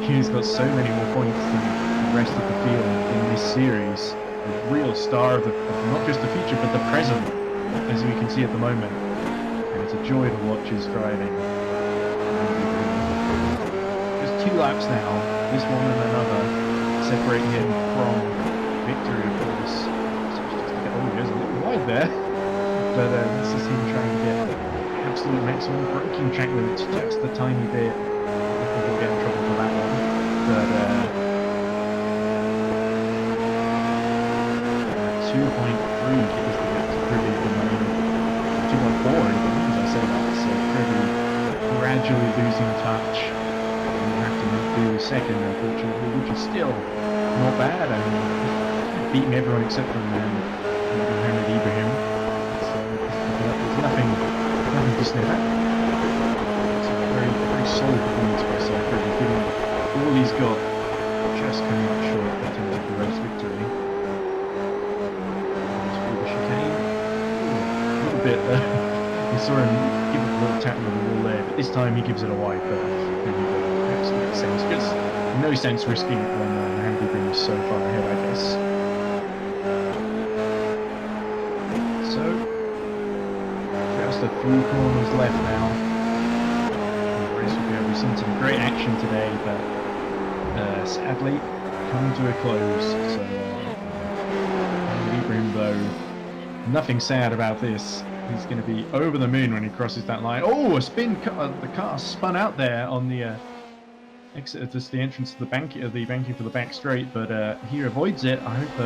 Speaker 3: He's got so many more points than the rest of the field in this series. A real star of not just the future, but the present, as we can see at the moment. And it's a joy to watch his driving. Just 2 laps now, this one and another, separate him from victory, of course. He was a little wide there, but this is him trying to get absolute maximum braking track limits just a tiny bit. I think he'll get in trouble for that one, but 2.3 is the gap to Privy at the moment. 2.4 even, as I say that, so Privy gradually losing touch. And have to do 2nd, unfortunately, which is still not bad. I mean, beating everyone except for you snare that. It's a very solid performance by Cypress, given all he's got, just coming up short in terms of the race victory. Through the chicane. A little bit there. We saw him give it a little tap on the wall there, but this time he gives it a wide berth. And absolute sense. Just no sense risking it when Mohammed Ibrahim is so far ahead, I guess. So, just a few corners left now. The race will be over. We've seen some great action today, but sadly, coming to a close. So, Mohammed Ibrahim, though, nothing sad about this. He's going to be over the moon when he crosses that line. Oh, a spin! The car spun out there on the exit, just the entrance to the banking for the back straight, but he avoids it. I hope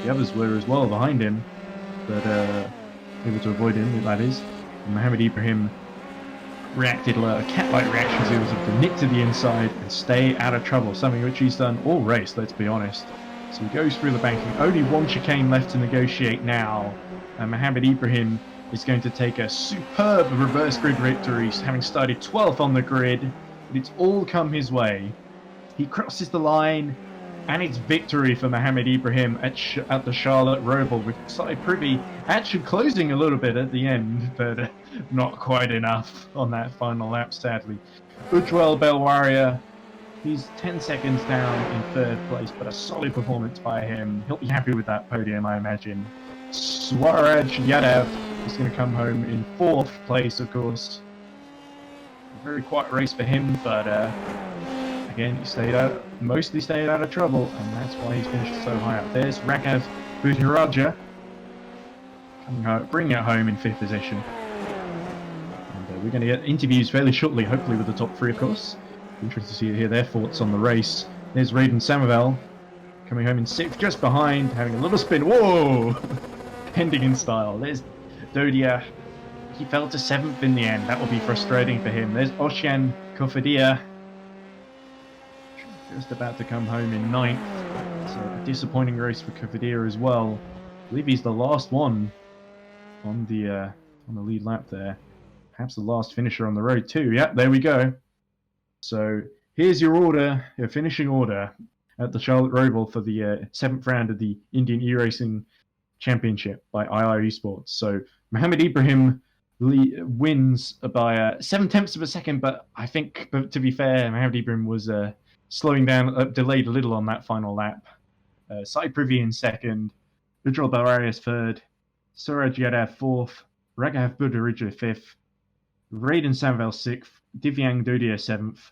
Speaker 3: the others were as well behind him, but able to avoid him, that is. And Mohammed Ibrahim reacted a cat-like reaction to it, to nip to the inside and stay out of trouble, something which he's done all race, let's be honest. So he goes through the banking. Only one chicane left to negotiate now. And Mohammed Ibrahim is going to take a superb reverse grid victory, having started 12th on the grid. But it's all come his way. He crosses the line, and it's victory for Mohammed Ibrahim at the Charlotte Roval, with Sai Privy actually closing a little bit at the end, but not quite enough on that final lap, sadly. Ujwal Belwaria, he's 10 seconds down in third place, but a solid performance by him. He'll be happy with that podium, I imagine. Swaraj Yadav is going to come home in fourth place, of course. A very quiet race for him, but again, he mostly stayed out of trouble, and that's why he's finished so high up. There's Raghav Budhiraja bringing it home in fifth position. And we're going to get interviews fairly shortly, hopefully with the top three, of course. Interesting to hear their thoughts on the race. There's Raiden Samavel coming home in sixth, just behind, having a little spin. Whoa! Ending in style. There's Dodia. He fell to seventh in the end. That will be frustrating for him. There's Oshan Kofadia, just about to come home in ninth. It's a disappointing race for Kofadia as well. I believe he's the last one on the lead lap there. Perhaps the last finisher on the road too. Yeah, there we go. So here's your order, your finishing order at the Charlotte Roval for the 7th round of the Indian E-Racing Championship by IR Esports. So Mohammed Ibrahim wins by 7/10 of a second, but I think, to be fair, Mohammed Ibrahim was slowing down, delayed a little on that final lap. Sai Privy in second, Ujjwal Belwaria third, Suraj Yadav fourth, Raghav Budhiraja fifth, Raiden Samavel sixth, Divyang Dodia seventh,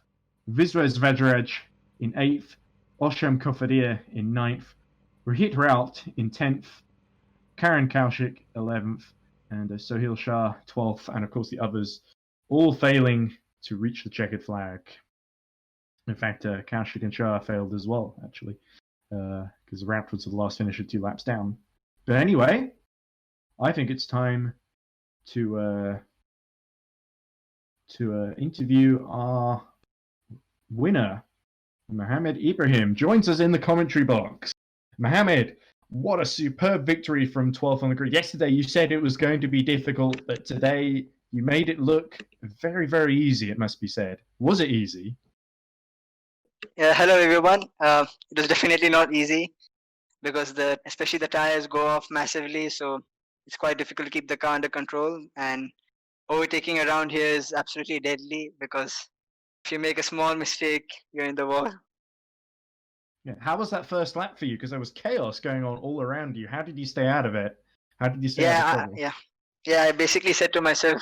Speaker 3: Viswas Vajraj in eighth, Osham Kofadia in ninth, Rohit Raut in 10th, Karan Kaushik 11th, and Sohail Shah 12th, and of course the others all failing to reach the checkered flag. In fact, Kaushik and Shah failed as well, actually, because Raut was the last finisher 2 laps down. But anyway, I think it's time to interview our winner. Mohammed Ibrahim joins us in the commentary box. Mohammed, what a superb victory from 12th on the grid. Yesterday you said it was going to be difficult, but today you made it look very, very easy, it must be said. Was it easy?
Speaker 8: Yeah, hello everyone. It was definitely not easy because especially the tires go off massively, so it's quite difficult to keep the car under control, and overtaking around here is absolutely deadly because if you make a small mistake, you're in the wall.
Speaker 3: Yeah. How was that first lap for you? Because there was chaos going on all around you. How did you stay out of it? How did you stay out of trouble?
Speaker 8: I basically said to myself,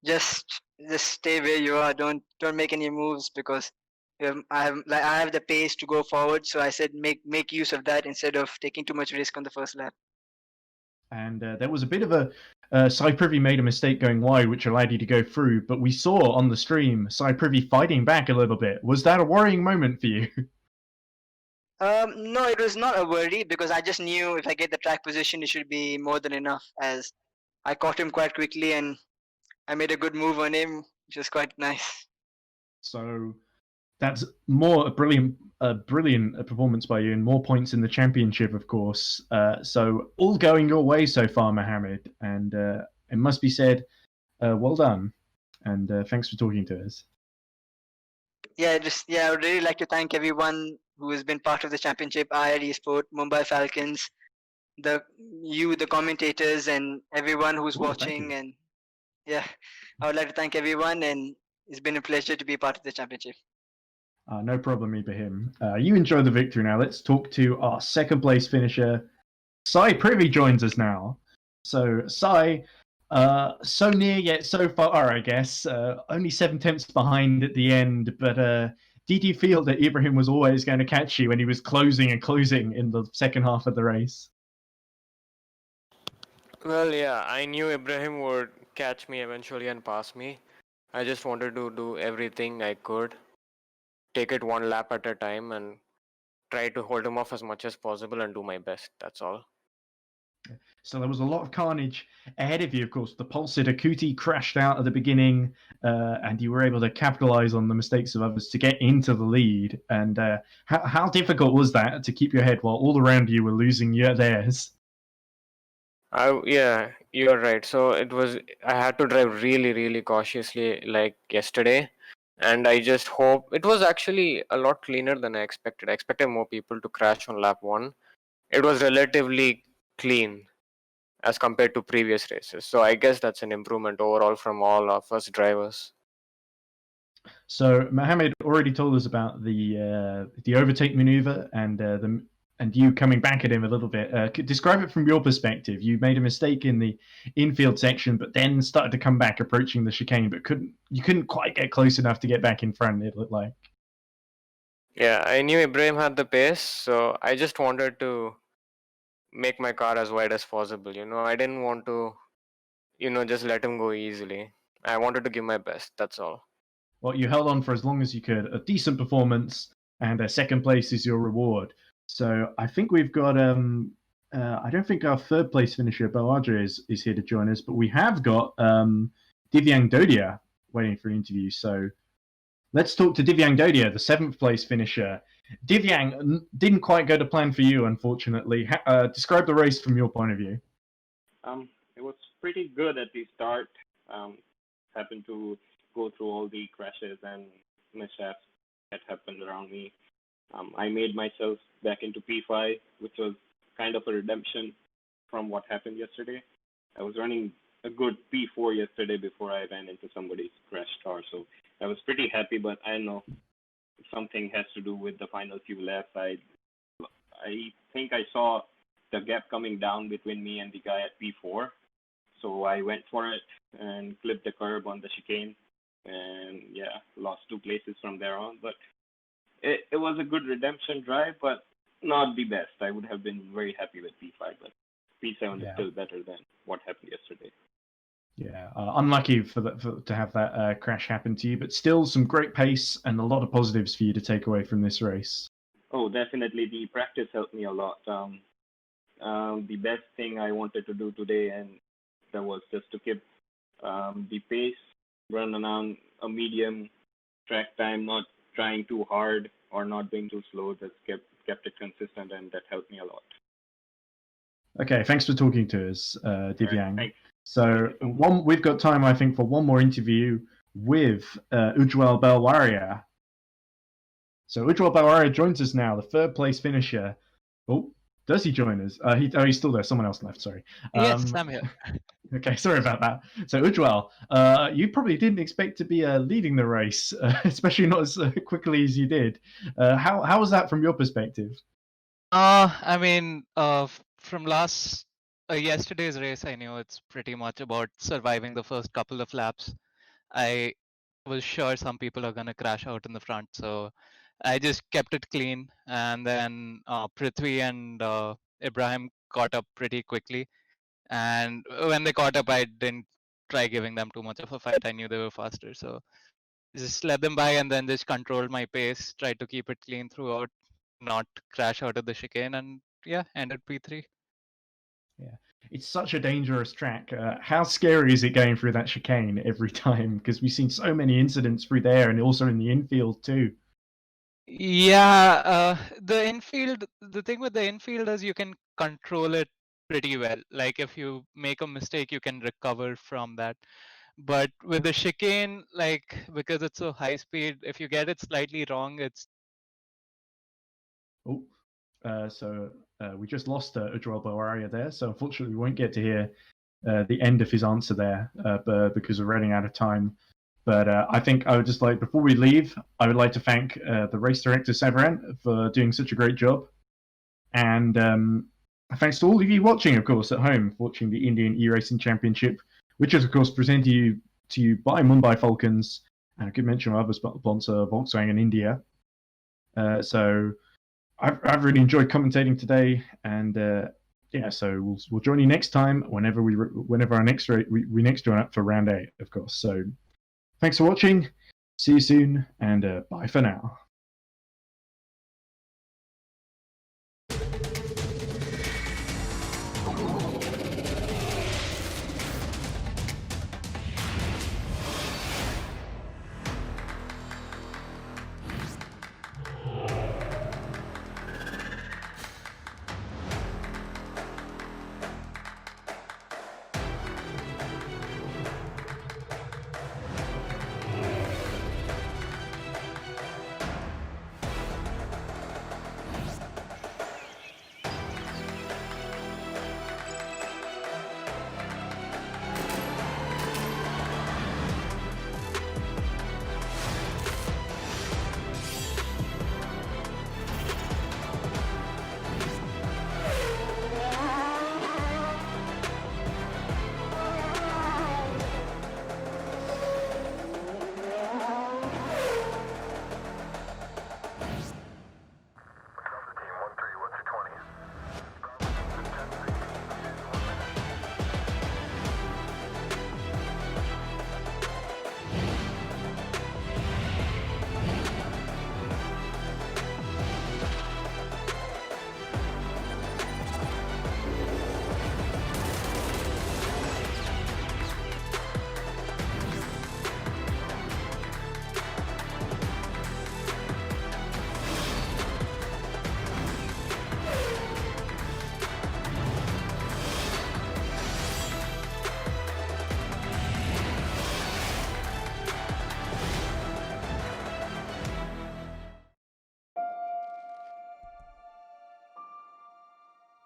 Speaker 8: just stay where you are. Don't make any moves because I have the pace to go forward. So I said make use of that instead of taking too much risk on the first lap.
Speaker 3: And there was a bit of Sai Privy made a mistake going wide, which allowed you to go through. But we saw on the stream Sai Privy fighting back a little bit. Was that a worrying moment for you?
Speaker 8: No, it was not a worry because I just knew if I get the track position, it should be more than enough, as I caught him quite quickly and I made a good move on him, which was quite nice.
Speaker 3: So that's a brilliant performance by you, and more points in the championship, of course. So all going your way so far, Mohammed. And it must be said, well done, and thanks for talking to us.
Speaker 8: I would really like to thank everyone who has been part of the championship, IR Esport, Mumbai Falcons, the commentators, and everyone who's
Speaker 3: Ooh, thank
Speaker 8: watching.
Speaker 3: you.
Speaker 8: And yeah, I would like to thank everyone, and it's been a pleasure to be part of the championship.
Speaker 3: No problem, Ibrahim. You enjoy the victory now. Let's talk to our second place finisher. Sai Privy joins us now. So, Sai, so near yet so far, I guess. Only 7/10 behind at the end, but did you feel that Ibrahim was always going to catch you when he was closing and closing in the second half of the race?
Speaker 9: Well, yeah, I knew Ibrahim would catch me eventually and pass me. I just wanted to do everything I could, take it one lap at a time, and try to hold him off as much as possible and do my best. That's all.
Speaker 3: So there was a lot of carnage ahead of you, of course. The Pulsar Akuti crashed out at the beginning, and you were able to capitalize on the mistakes of others to get into the lead. And how difficult was that to keep your head while all around you were losing theirs?
Speaker 9: Yeah, you're right. So I had to drive really, really cautiously like yesterday. And I just hope it was actually a lot cleaner than I expected. I expected more people to crash on lap 1. It was relatively clean as compared to previous races. So I guess that's an improvement overall from all of us drivers.
Speaker 3: So Mohammed already told us about the overtake maneuver and you coming back at him a little bit. Describe it from your perspective. You made a mistake in the infield section, but then started to come back approaching the chicane, but couldn't quite get close enough to get back in front. It looked like.
Speaker 9: Yeah, I knew Ibrahim had the pace, so I just wanted to make my car as wide as possible. I didn't want to, just let him go easily. I wanted to give my best. That's all.
Speaker 3: Well, you held on for as long as you could. A decent performance, and second place is your reward. So I think we've got. I don't think our third place finisher Bawadra is here to join us, but we have got Divyang Dodia waiting for an interview. So let's talk to Divyang Dodia, the seventh place finisher. Divyang didn't quite go to plan for you, unfortunately. Describe the race from your point of view.
Speaker 10: It was pretty good at the start. Happened to go through all the crashes and mishaps that happened around me. I made myself back into P5, which was kind of a redemption from what happened yesterday. I was running a good P4 yesterday before I ran into somebody's crash car, so I was pretty happy, but I know something has to do with the final few laps. I think I saw the gap coming down between me and the guy at P4, so I went for it and clipped the curb on the chicane, and yeah, lost 2 places from there on. But it was a good redemption drive, but not the best. I would have been very happy with P5, but P7 is still better than what happened yesterday.
Speaker 3: Yeah, unlucky to have that crash happen to you, but still some great pace and a lot of positives for you to take away from this race.
Speaker 10: Oh, definitely. The practice helped me a lot. The best thing I wanted to do today, and that was just to keep the pace, run around a medium track time, not trying too hard or not being too slow. Just kept it consistent, and that helped me a lot.
Speaker 3: Okay, thanks for talking to us, Divyang.
Speaker 10: Right,
Speaker 3: so we've got time, I think, for one more interview with Ujwal Belwaria. So Ujwal Belwaria joins us now, the third place finisher. Oh, does he join us? He's still there. Someone else left. Sorry.
Speaker 11: Yes, I'm here.
Speaker 3: Okay, sorry about that. So Ujwal, you probably didn't expect to be leading the race, especially not as quickly as you did. How was that from your perspective?
Speaker 11: I mean, from yesterday's race, I knew it's pretty much about surviving the first couple of laps. I was sure some people are gonna crash out in the front, so I just kept it clean. And then Prithvi and Ibrahim caught up pretty quickly. And when they caught up, I didn't try giving them too much of a fight. I knew they were faster, so just let them by and then just controlled my pace, tried to keep it clean throughout, not crash out of the chicane, and yeah, ended P3.
Speaker 3: Yeah, it's such a dangerous track. How scary is it going through that chicane every time? Because we've seen so many incidents through there and also in the infield too.
Speaker 11: Yeah, the thing with the infield is you can control it pretty well. Like if you make a mistake, you can recover from that. But with the chicane, like because it's so high speed, if you get it slightly wrong, it's
Speaker 3: Oh, we just lost Ujwal Bawaria there, so unfortunately we won't get to hear the end of his answer there because we're running out of time. But I think I would just like, before we leave, I would like to thank the race director Severin for doing such a great job. And thanks to all of you watching, of course, at home, watching the Indian E-Racing Championship, which is, of course, presented to you by Mumbai Falcons, and a good mention of other sponsor, Volkswagen India. So I've really enjoyed commentating today, and yeah, so we'll join you next time whenever our next we next join up for round 8, of course. So thanks for watching. See you soon, and bye for now.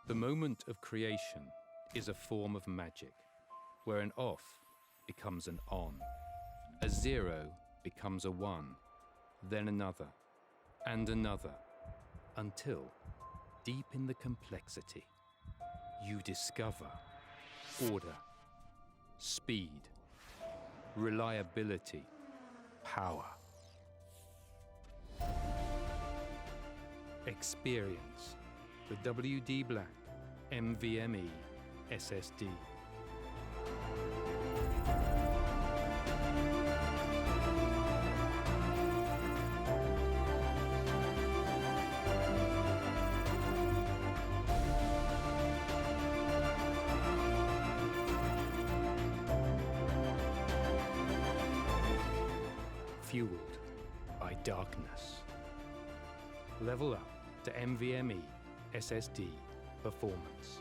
Speaker 1: The moment of creation is a form of magic, where an off becomes an on, a 0 becomes a 1, then another, and another, until, deep in the complexity, you discover order, speed, reliability, power. Experience the WD Black MVME SSD. Fueled by darkness. Level up to NVMe SSD performance.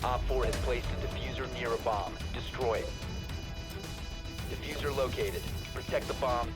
Speaker 2: Op 4 has placed a diffuser near a bomb. Destroy it. Diffuser located. Protect the bomb.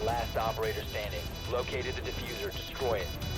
Speaker 2: Last operator standing. Located the diffuser. Destroy it.